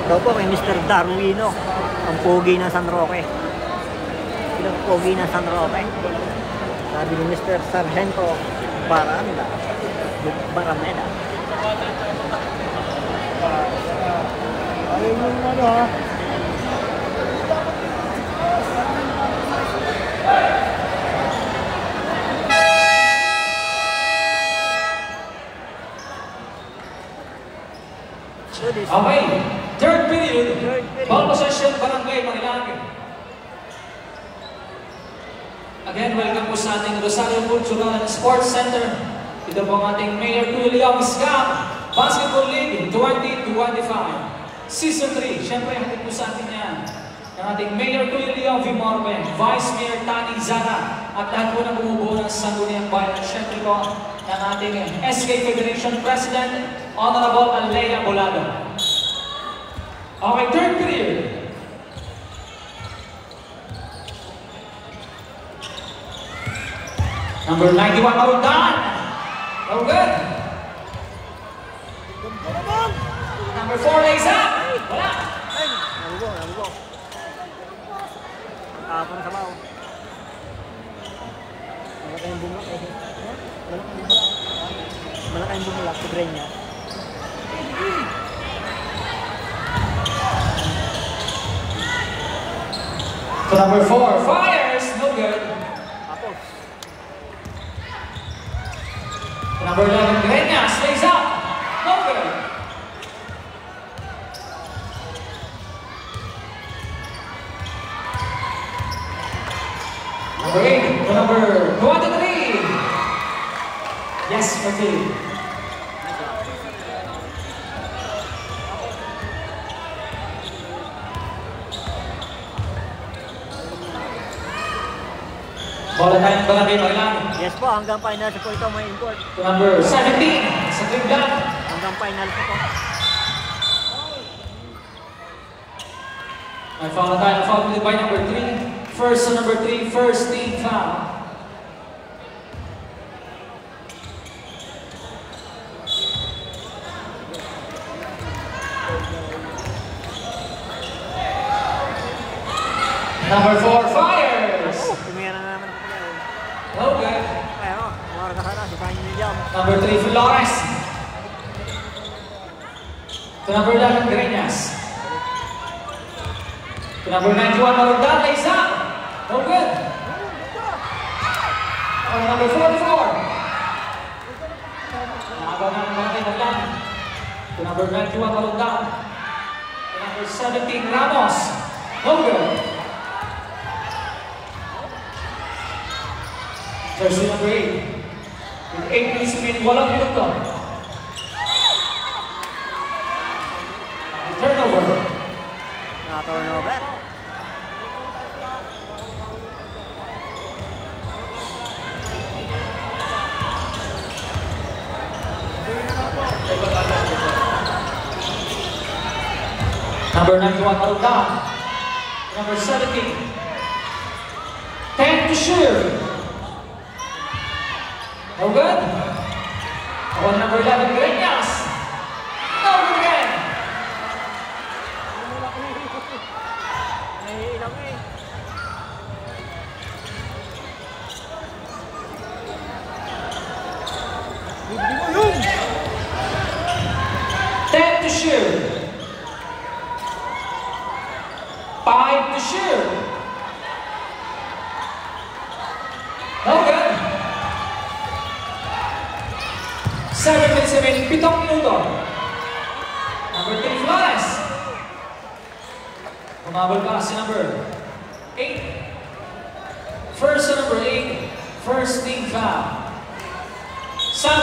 Daw po kay Mr. Darwino, ang pogi ng San Roque. Ilang pogi ng San Roque. Sabi ni Mr. Sargento Baranda, Barameda. Ayun yung ano ha. Okay, third period. Ball possession, Barangay Marilake. Again, welcome po sa ating Rosario Cultural and Sports Center. Ito po ang ating Mayor William Scam Basketball League 2025 Season 3. Siyempre, hatid po sa atin yan ng ating Mayor William Vimorbe, Vice Mayor Tani Zara, at lahat po na bumubuo ng Sangguniang Bayan. Siyempre po ng ating SK Federation President, Honorable Alea Bolado. Okay, third period. Number 91, Marudan. Oh, good. Number 4, lays up. Wala. Nabubong. Parang sa bao. Malaki yung bumulak eh. Malaki yung bumulak sa brain niya. So number 4, fires. No good. Tapos. Number 11, Greñas, lays up. No good. Number 8, to number 23. Yes, okay. Bola tayong Barangay Marilake. Yes po, hanggang final po ito may import. To number 17, sa Triblan. Hanggang final po ito. May foul na tayo. Foul committed by number 3. First to number 3, first team foul. Number 4, fires! Tumira na naman ako ngayon. Okay. Pero, umarga sana si Brian William. Number 3, Flores. To number 11, Greñas. To number 91, Marudan, lays up. No good. To number 44. Nakagaw na ng Barangay Marilake. To number 91, Marudan. To number 17, Ramos. No good. Jersey number 8. With 8 minutes remaining, walang minuto. Turnover. Turnover. Number 91, Marudan. Number 17. 10 to shoot. No good. On number 11, Greñas. No good again. 7 minutes remaining, 7 minuto. Number 3, Flores. Umabol pa si number 8. First to number 8, first team foul. Sam.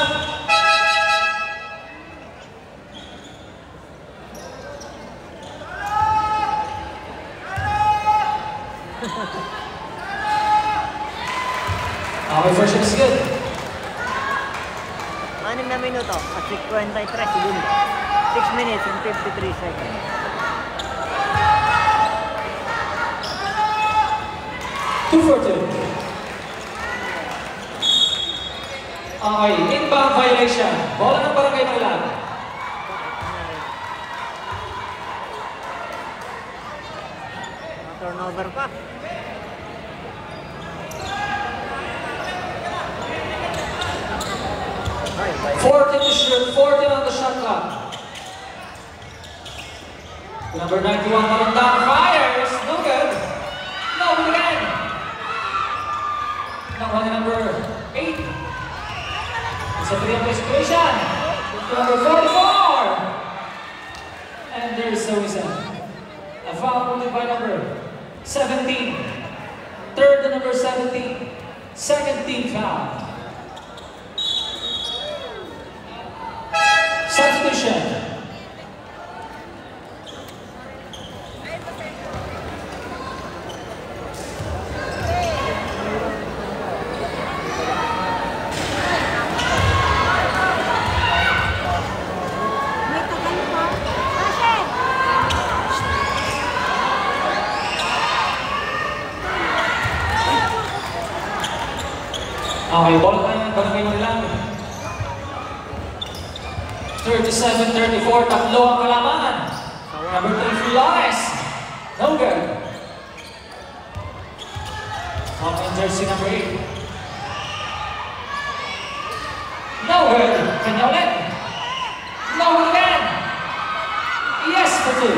Okay, first shot is good. 6 na minuto at 53 segundo. 6 minutes and 53 seconds. Two for two. Okay, inbound violation. Bola ng Barangay Marilag. Turnover pa. Ay, 14 to shoot, 14 on the shot clock. Number 91, Marandang fires. No good. No good again. Nakuha ni number 8. It's a 3-point situation. Number 44. And there's a whistle. A foul committed by number 17. Third to number 17. Second team foul. Substitution. Okay, bola tayo ng Barangay Marilag. 37-34, tatlo ang kalamangan. Number 3, Flores. No good. On jersey number 8. No good. Kanya ulit. No good again. Yes for 2.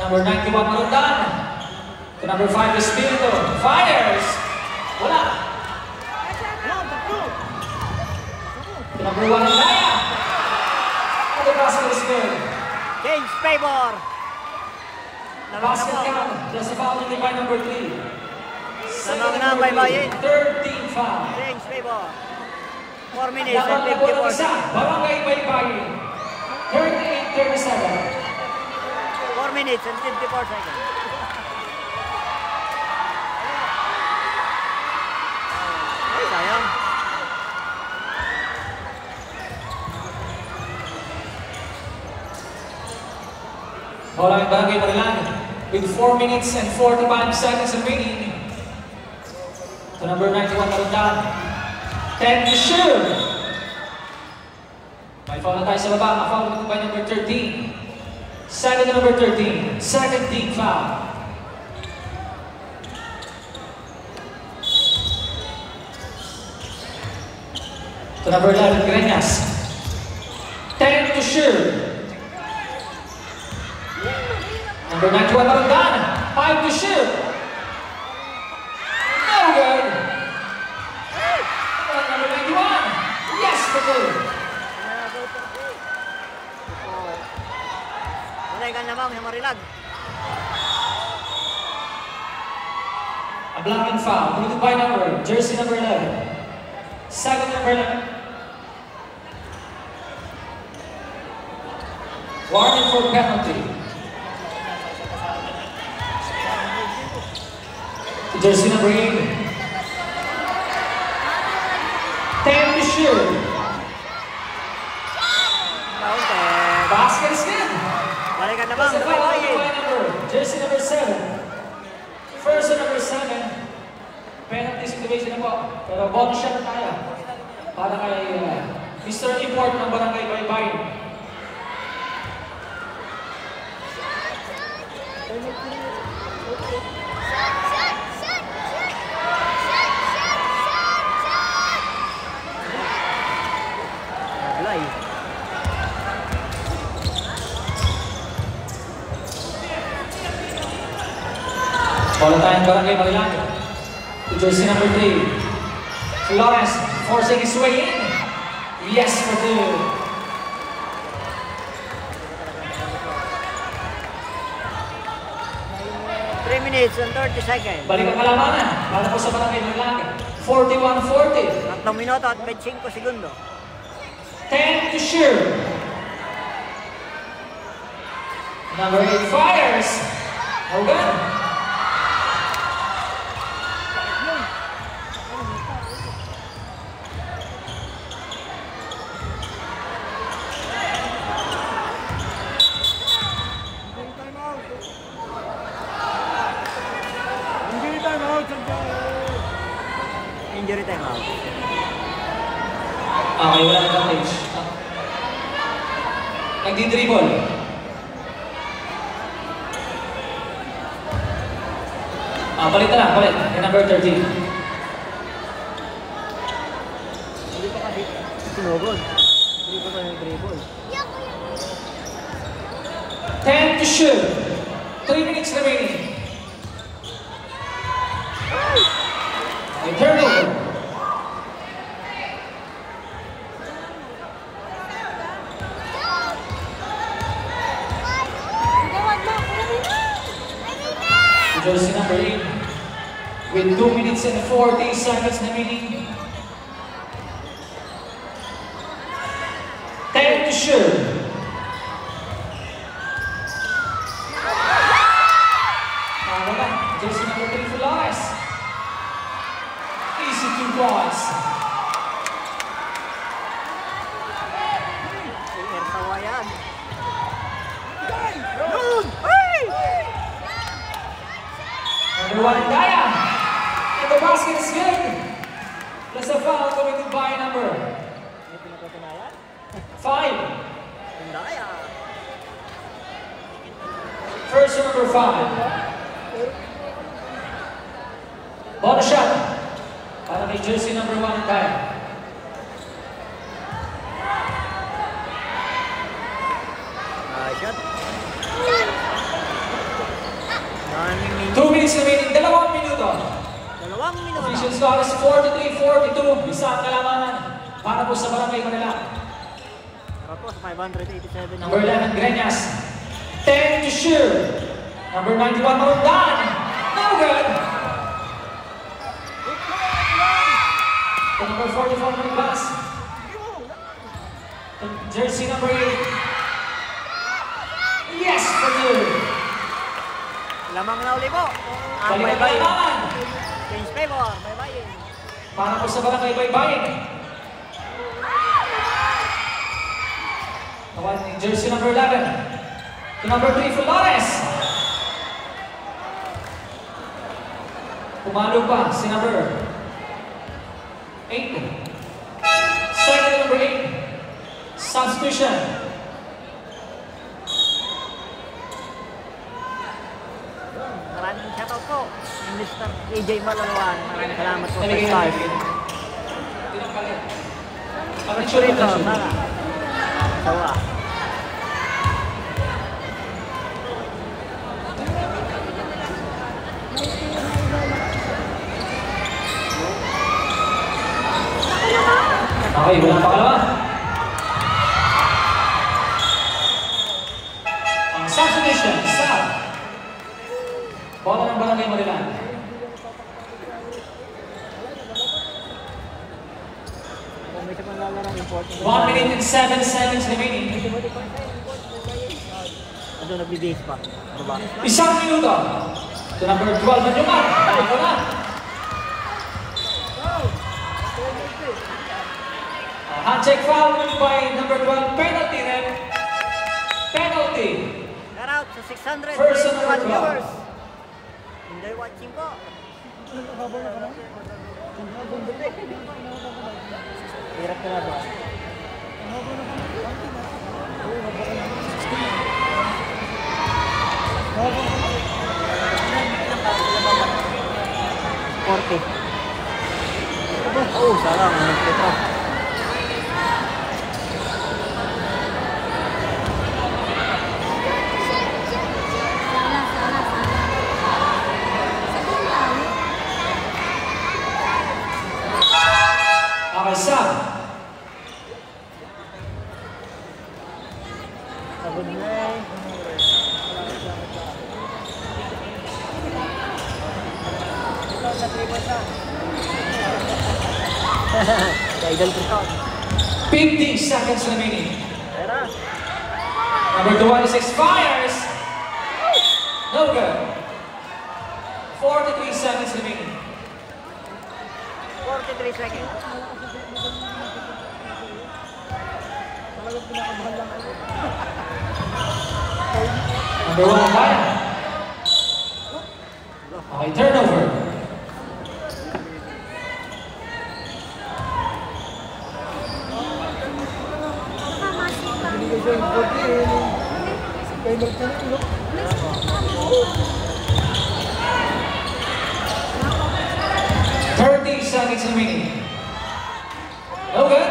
Number 91, Marandan. To number 5, Espiritu. Fires. Wala. To number 1, Laya. And the basket is good. Change favor. Basket count. Just a foul by number 3. Namang na baybayin. Third team foul. Change favor. 4 minutes and 54 seconds. Barangay Baybayin. 38-37. 4 minutes and 54 seconds. Ay, sayang. Bola ng Barangay Marilag with 4 minutes and 45 seconds remaining. To number 91, Marandan. 10 to shoot. May foul na tayo sa baba. Ma-foul dito by number 13. Second to number 13. Second team foul. To number 11, Greñas. 10 to shoot. Number 91, Marandan. 5 to shoot. No good. Number 91. Yes, for 2. Walay ka namang sa Marilag. A blocking foul, committed by number, jersey number 11. Second number 11. Warning for penalty. Jersey number 8. 10 to shoot. Counted. Basket is good. Walay ka namang That's a sa foul baybayin. by number, jersey number 7. First to number 7. Penalty situation na po. Pero bonus shot tayo. Para kay Mr. Import ng Barangay Baybayin. Walay. Bola tayong Barangay Marilag. To jersey number 3. Flores forcing his way in. Yes for 2. 3 minutes and 30 seconds. Balik ang kalamangan para po sa Barangay Marilaki. 41-40. 3 minuto at 25 segundo. 10 to shoot. Number 8 fires. No good. Injury time out. Okay, wala advantage. Nagdi-dribble. Balik na lang, balik. Yung number 13. Hindi pa kasi sinugod. Dribble pa yung dribble. 10 to shoot. 3 minutes remaining. A turnover. Jersey number 8 with 2 minutes and 40 seconds remaining. 10 to shoot. Jersey number 3 Flores. Easy 2 points. Ertawa yan. Number 1 Daya. And the basket is good. Plus a foul going to by number 5. Daya. First number 5. Bonus shot. Para kay jersey number 1 Daya. Shot. 2 minutes remaining. 2 minuto. 2 minuto. Official score is 43-42. Isa ang kalamangan para po sa Barangay Manila. Para po sa 587. Number 11 Greñas. 10 to shoot. Number 91 Marondan. No good. To number 44 Maribas. To jersey number 8. Yes for 2. Lamang na uli po. Ang Balik ang Baybayin. kalamangan Change favor. Baybayin. para po sa Barangay Baybayin. Tawag ni jersey number 11. To number 3 Flores. Pumalo pa si number 8. Second number 8. Substitution. Maraming shoutout po. Mr. AJ Malalawan. Maraming salamat po sa Nalagay na stars. natin. Pinapalit. Parang Sure sure ito. na Mara. Sawa. Okay, walang pakalawa. Ang substitution, sub. Bola ng Barangay Manila. Kung may isa pang lalarang important. 1 minute and 7 seconds remaining. Ito nagbibase pa. Baba. Isang minuto. To number 12 na Jumar. Ito na. Hand check foul by number 12. Penalty rin. Penalty. Shout out sa 600 First and number 12. viewers. Enjoy watching po. Hirap ka na ba? Oh, salah. Nagpitra. Idol ko to. 50 seconds remaining. Pera. Number 26 fires. No good. 43 seconds remaining. 43 seconds. Number 1 Daya. Okay, turnover. Seconds remaining. No good.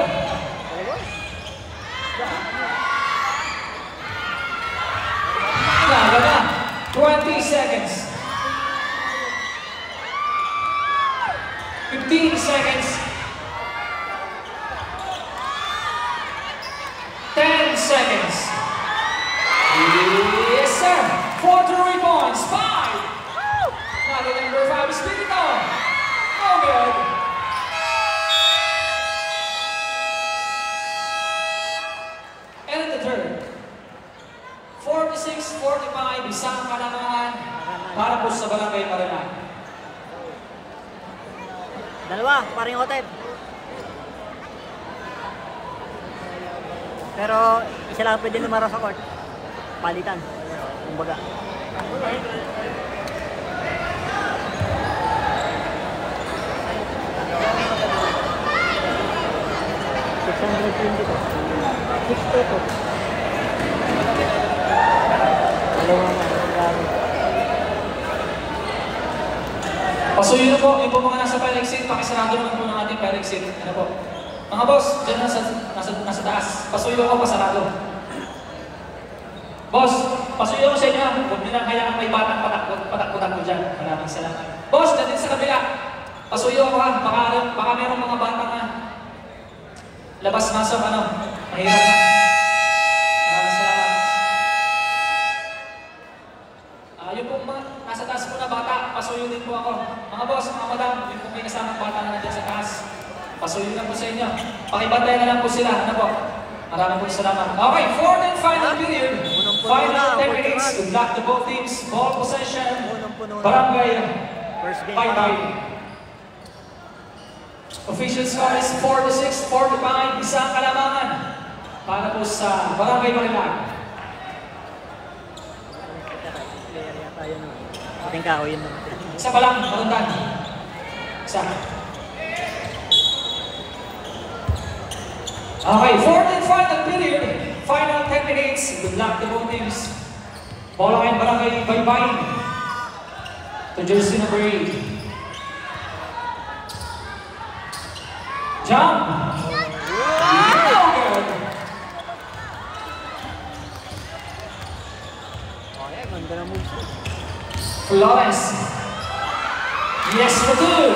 Nah, 20 seconds. 15 seconds. 10 seconds. Yes, sir. 4 to 3 points. 5. Now the number 5 is Pinito. No good. And the third. 46-45, isang kalamangan para po sa Barangay Marilac. Dalawa, paring hotel. Pero isa lang pwede lumaro sa court. Palitan. Kumbaga. Pasuyo na po, yung po mga nasa fire exit, pakisarado naman po ng ating fire exit. Ano po? Mga boss, dyan nasa taas. Pasuyo ako, pasarado. Boss, pasuyo ako sa inyo. Huwag nyo lang kailangan may batang patakbo-takbo dyan. Maraming salamat. Boss, dyan din sa kabila. Pasuyo ako ha. Baka mayroong mga batang na labas-masok, ano. Mahirap na. Maraming salamat. Yung pong mga nasa taas po na bata, pasuyo din po ako. Mga boss, mga madam, yung pong may kasamang bata na nandiyan sa taas, pasuyo na po sa inyo. Pakibantay na lang po sila. Ano po? Maraming po salamat. Okay, fourth and final period. Final 10 minutes. Good luck to both teams. Ball possession. Barangay Baybay. Official score is 46-45. Isang kalamangan para po sa Barangay Marilac. Ating kahoy yun naman. Isa pa lang, marundan. Isa. Okay, fourth and final period. Final 10 minutes. Good luck to both teams. Bola kayo Barangay Baybay. To jersey number 8. Jump! Wow! Good. Okay, ganda na moves. Flores. Yes for 2.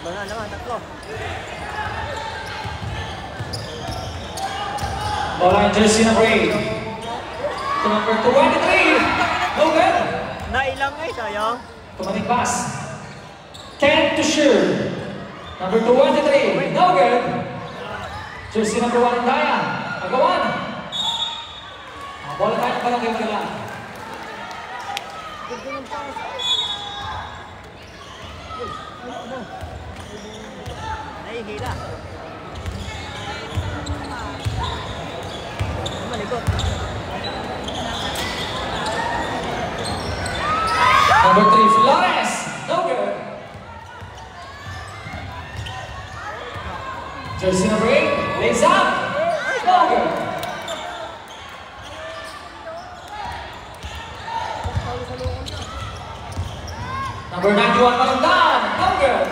Bala naman, tatlo. Bola yung jersey number 8. To number 23. No good. Nailang ay, sayang. Tumating pass. 10 to Sure. Number 23. No good. Jersey number 1 in Daya. Agawan. Bola tayo parang kayo lang. Nahihila. Malikot. Number 3, Flores. No good. Jersey number 8, lays up. No good. Number 91, Marundan. No good.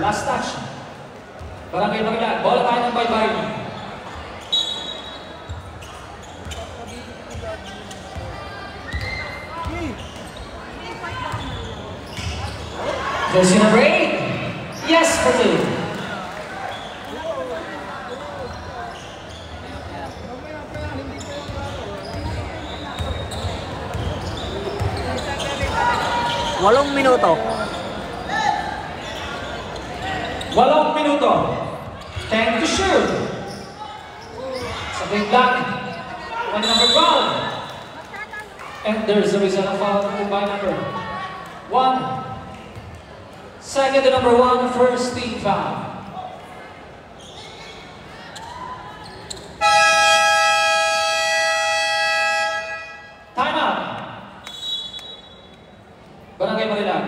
Last touch. Barangay Marilac. Bola tayo ng Baybay. Jersey number 8. Yes for 2. 8 minuto. 8 minuto. 10 to shoot. Sa big block. On number 12. And there's a result of foul by number 1. Second to number 1, first team foul. Time out. Barangay Marilag.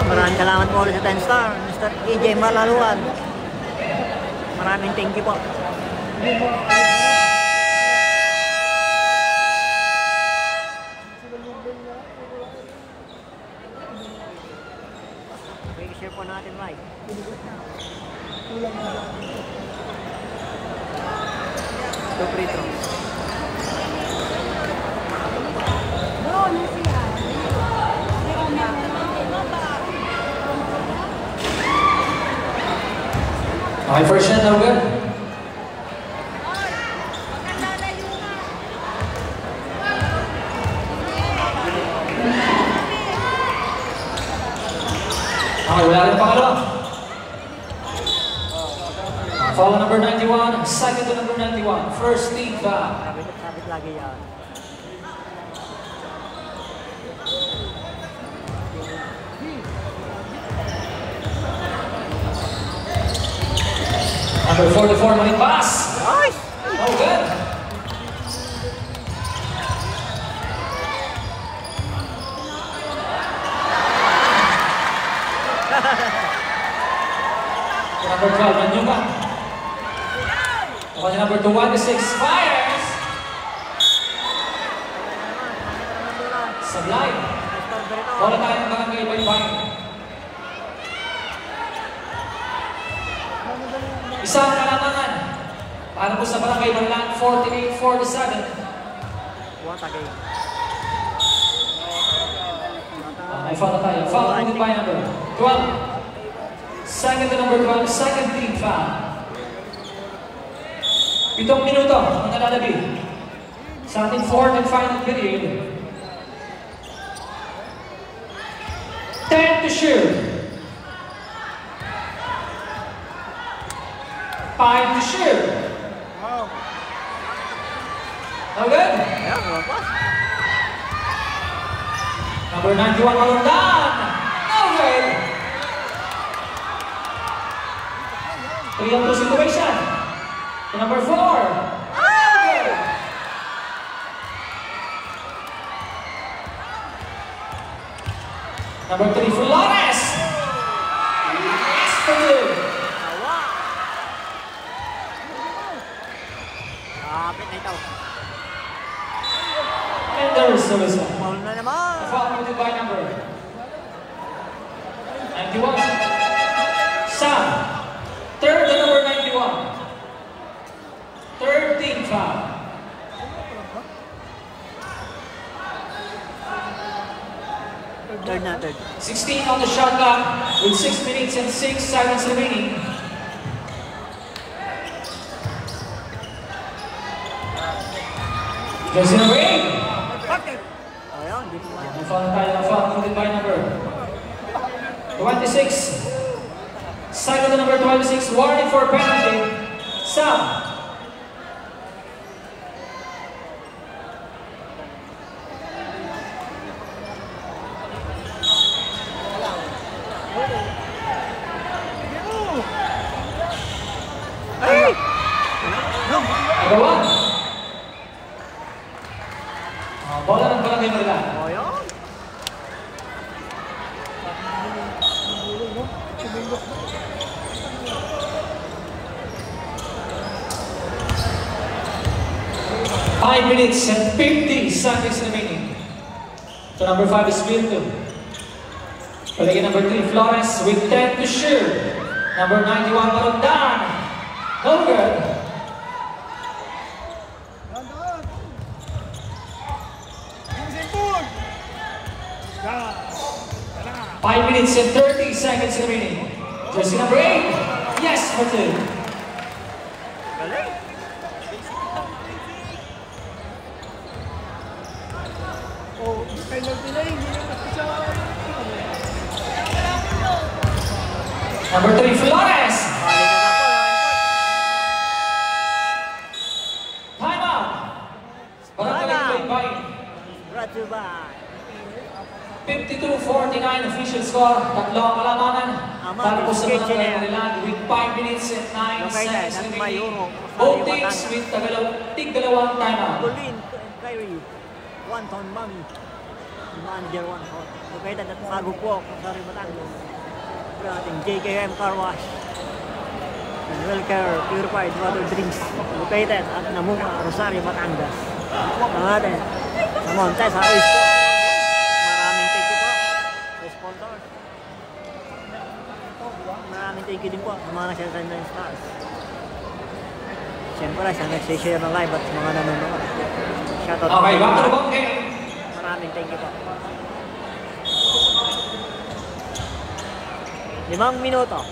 Maraming salamat po ulit sa 10 star, Mr. EJ Malaluan. Maraming thank you po. Share po natin, Mike. Two free throws. Okay, first shot, no good. Okay, wala rin pangalawa. Foul number 91, second to number 91, first team foul. Sabit lagi yan. Number 44, maling pass. Nice! No good. Number 12, Manyuka. Okay, number 26, fires. Sablay. Wala tayo ng barangay Baybay. Isang kalamangan para po sa barangay Barlang 48-47. What a game. May foul na tayo. Foul committed by number 12. Second to number 12, second team foul. 7 minuto ang nalalabi sa ating fourth and final period. 10 to shoot. 5 to shoot. No good? Yeah, pass. Number 91, Malundan. No good. 3-2 situation. To number 4. Number 3, Flores. Yes, for two. Kapit na ito. And there's the result. Foul na naman. A foul committed by number 91. Sam. Third to number 91. Third team foul. Third na, third. 16 on the shot clock with 6 minutes and 6 seconds remaining. Goes in a ring. Ayun, di ko Ang foul tayo ng foul committed by number 26. Second to number 26, warning for penalty. Sam. Ay! Number 1. Bola ng Barangay Marilag. Ayun. Five minutes and 50 seconds remaining. So number 5 is Milton. But again, number 3, Flores with 10 to shoot. Number 91, Malundan. No good. Five minutes and 30 seconds remaining. Jersey number 8. Yes for 2. Galing. Oh, kailang delay, hindi naman siya. Number 3, Flores. Balik na po. Time out. Barangay Baybay. Brought to you by 52-49 official score. Tatlo ang kalamanan. Para po sa mga Kitchener. Maryland with 5 minutes and 9 Located seconds at remaining. Mayuro. Both teams with tig-dalawang timeout. Colleen and Kyrie. One ton Mami. Manager one ton. Located at Pagupok. Sorry, Batangas. Ating JKM Car Wash. And Wellcare Purified Water Drinks. Located at Namunga, Rosario, Batangas. Ang atin. Sa Montes, Haris po. Maraming thank you po sa sponsor. Maraming thank you din po sa mga nagsasayin ng stars. Siyempre, sa nagsishare ng live at sa mga nanonood. Shoutout po. Okay, back to the ball game. Maraming thank you po. 5 minuto.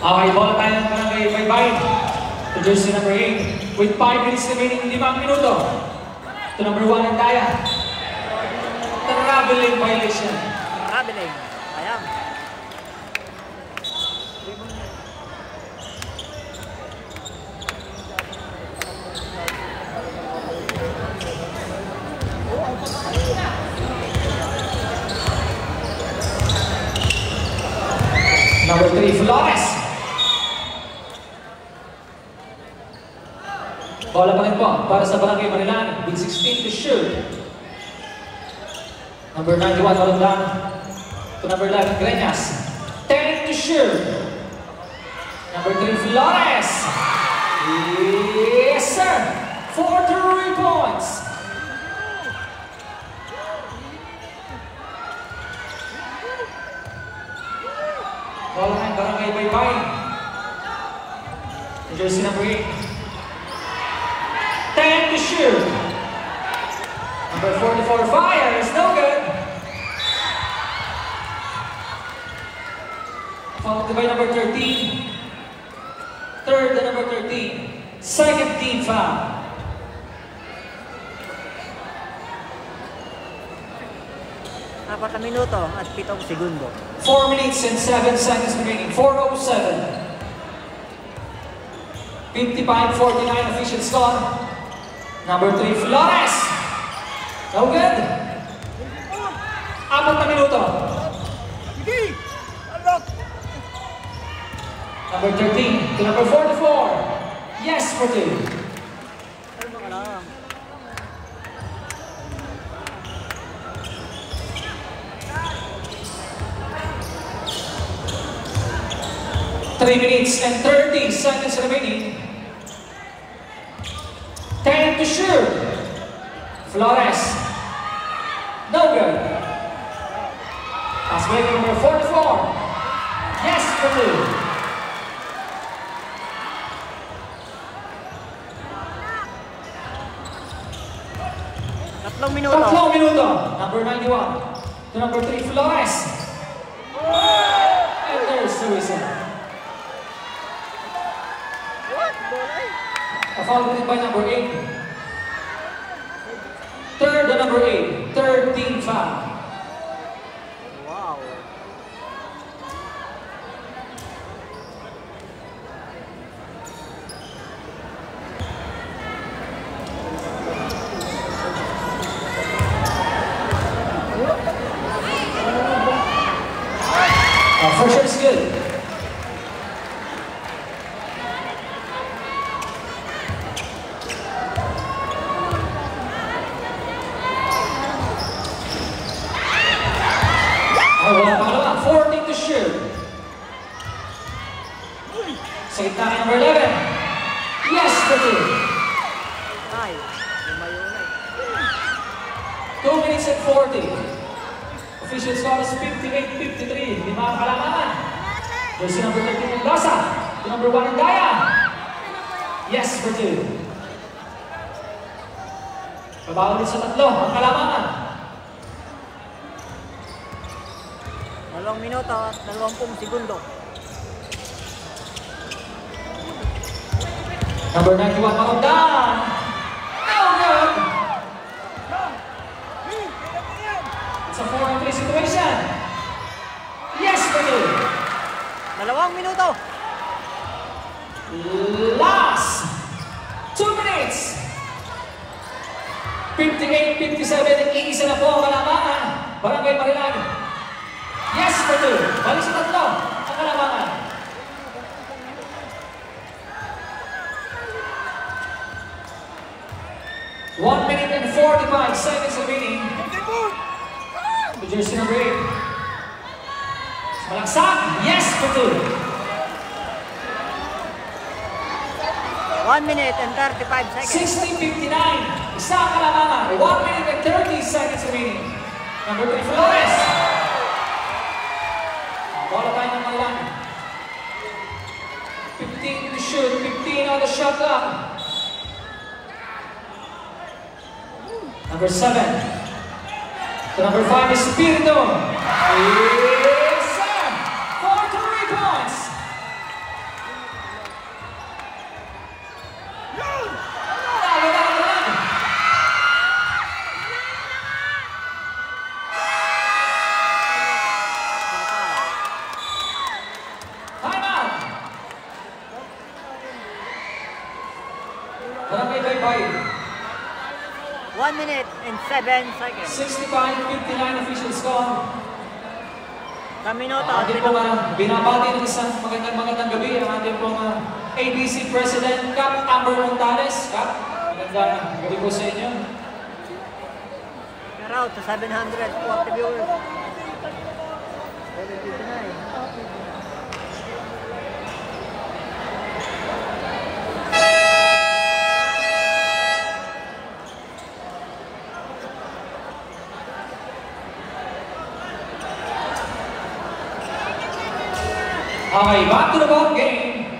Okay, bola tayo ng Barangay Baybay. To jersey number 8. With 5 minutes remaining, 5 minuto. To number 1, Andaya. Traveling violation. Traveling. Ayan. Number 3, Flores. Bola pa rin po para sa Barangay Marilan with 16 to shoot. Number 91, Walandan. To number 11, Greñas. 10 to shoot. Number 3, Flores. Yes, sir. 4 to 3 points. Bola ng Barangay Baybay. Jersey number 8. 10 to shoot. Number 44 fires, no good. Followed by number 13. Third to number 13. Second team foul. Apat na minuto at 7 segundo. 4 minutes and 7 seconds remaining. 4:07. 55-49 official score. Number 3, Flores. No good. 4 na minuto. Number 13 to number 44. Yes for 2. Ano mga alam? Three minutes and 30 seconds remaining. 10 to shoot. Flores. No good. Pass away number 44. Yes for 2. Tatlong minuto. Tatlong minuto. Number 91 to number 3, Flores. And there's the whistle. A foul committed by number 8. Third to number 8. Third team foul. Wow. First shot is good. Wala pangalawa, 14 to shoot. Sa gitna ni number 11. Yes for 2. Ay, lumayo na. 2 minutes and 40. Official score is 58-53. 5 ang kalamanan. Jersey number 13, Mendoza. To number 1, Andaya. Yes for 2. Pabaho din sa tatlo ang kalamanan. 2 minuto at 20 segundo. Number 91, Maramdan. No good. It's a 4-on-3 situation. Yes, Patu. 2 minuto. Last 2 minutes. 58-57, iisa na po ang kalamangan. Barangay Marilag. Yes, Patu. Balik sa tatlo ang kalamangan. 1 minute and 45 seconds remaining. The jersey number 8. Malaksak. Yes, Patu. 1 minute and 35 seconds. 16:59. Isa ang kalamangan. 1 minute and 30 seconds remaining. Number 3, Flores. Bola tayo ng Marilag. 15 to shoot. 15 on the shot clock. Number 7. To number 5 is Espiritu. Yes, sir. 4 to 3 points. Time out. Barangay Baybay. 1 minute and 7 seconds. 65-59 official score. 1 minuto at Ating pong binabati ng isang magandang gabi ang ating pong ABC President, Cap Amber Montales. Cap, magandang gabi po sa inyo. Shout out to 740 viewers. 759. Okay, back to the ball game.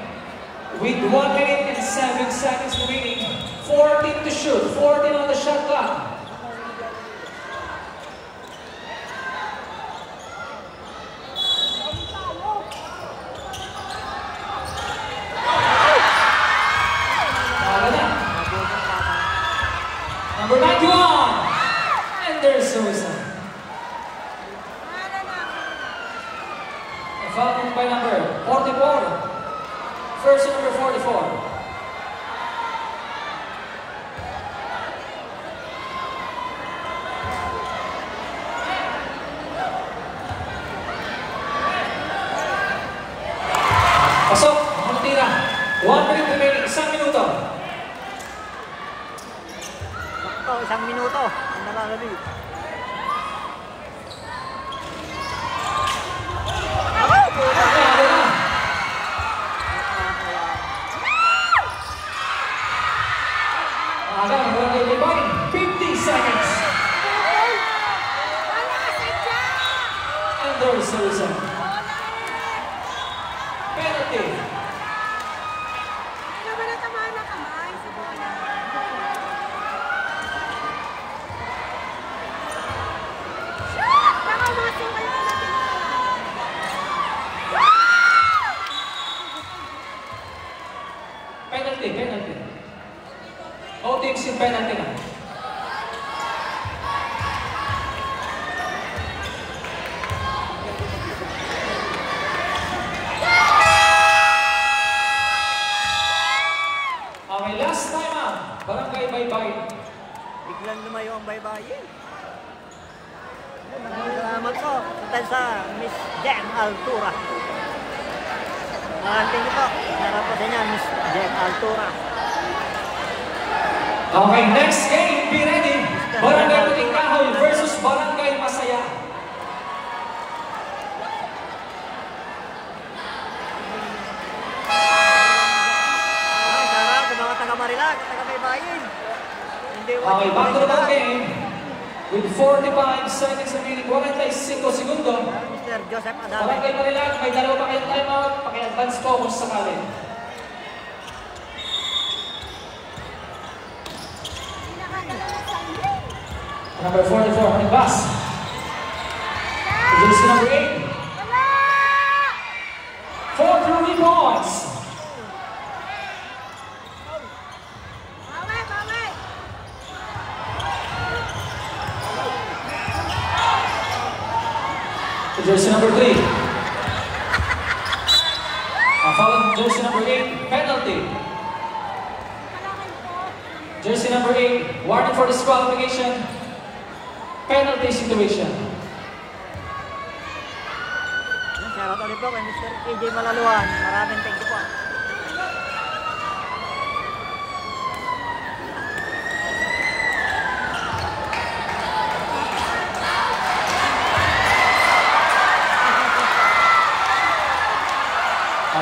With 1 minute and 7 seconds remaining. 14 to shoot, 14 on the shot clock. Number 91. And there's suicide. Fouled by number 44. First to number 44. Pasok, ang tira. 1 minute remaining, 1 minuto. Ito, 1 minuto. Ang nakagabi. Aga, Barangay Baybay, 50 seconds. And there is Susan. Penalty. Penalty. Both teams in penalty na. Okay, last time out. Barangay Baybay. Biglang lumayo ang baybayin. Salamat po sa Miss Jem Altura. Thank you po. Sarap po sa inyo, Miss Jem Altura. Okay, next game, be ready. Barangay Puting Kahoy versus Barangay Masaya. Sarap sa mga taga-Marilag, taga-Baybayin. Okay, back to the ball game. With 45 seconds remaining, 45 segundo. Mr. Joseph Adame. Barangay Marilag, may dalawa pa kayong timeout. Paki-advance ko kung sakali. Number 44, Honey Bass. Jersey number 8. Jersey number 3. Foul jersey number 8, penalty. Jersey number 8, warning for disqualification. Penalty situation. Shoutout ulit po kay Mr. KJ Malaluan. Maraming thank you po.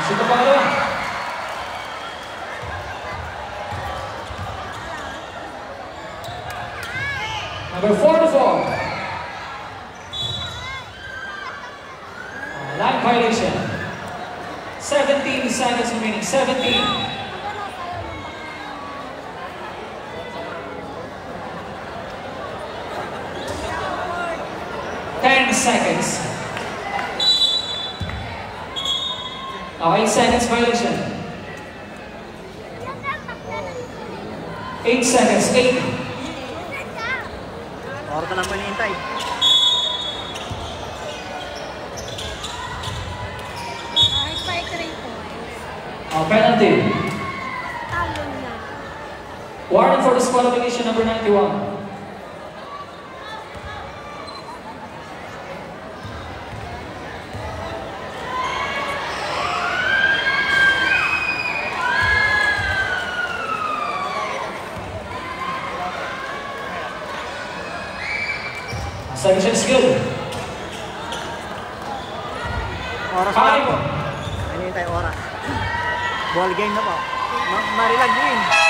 Sito pangalawa. Number 44. Line violation. 17 seconds remaining. 17. Seconds. 8 seconds violation. 8 seconds. 8. Oras na lang po hinihintay. Penalty. Talo na. Warning for disqualification number 91. Second shot is good. Oras na lang po. Hinihintay oras. Ball game na po. Marilag Green.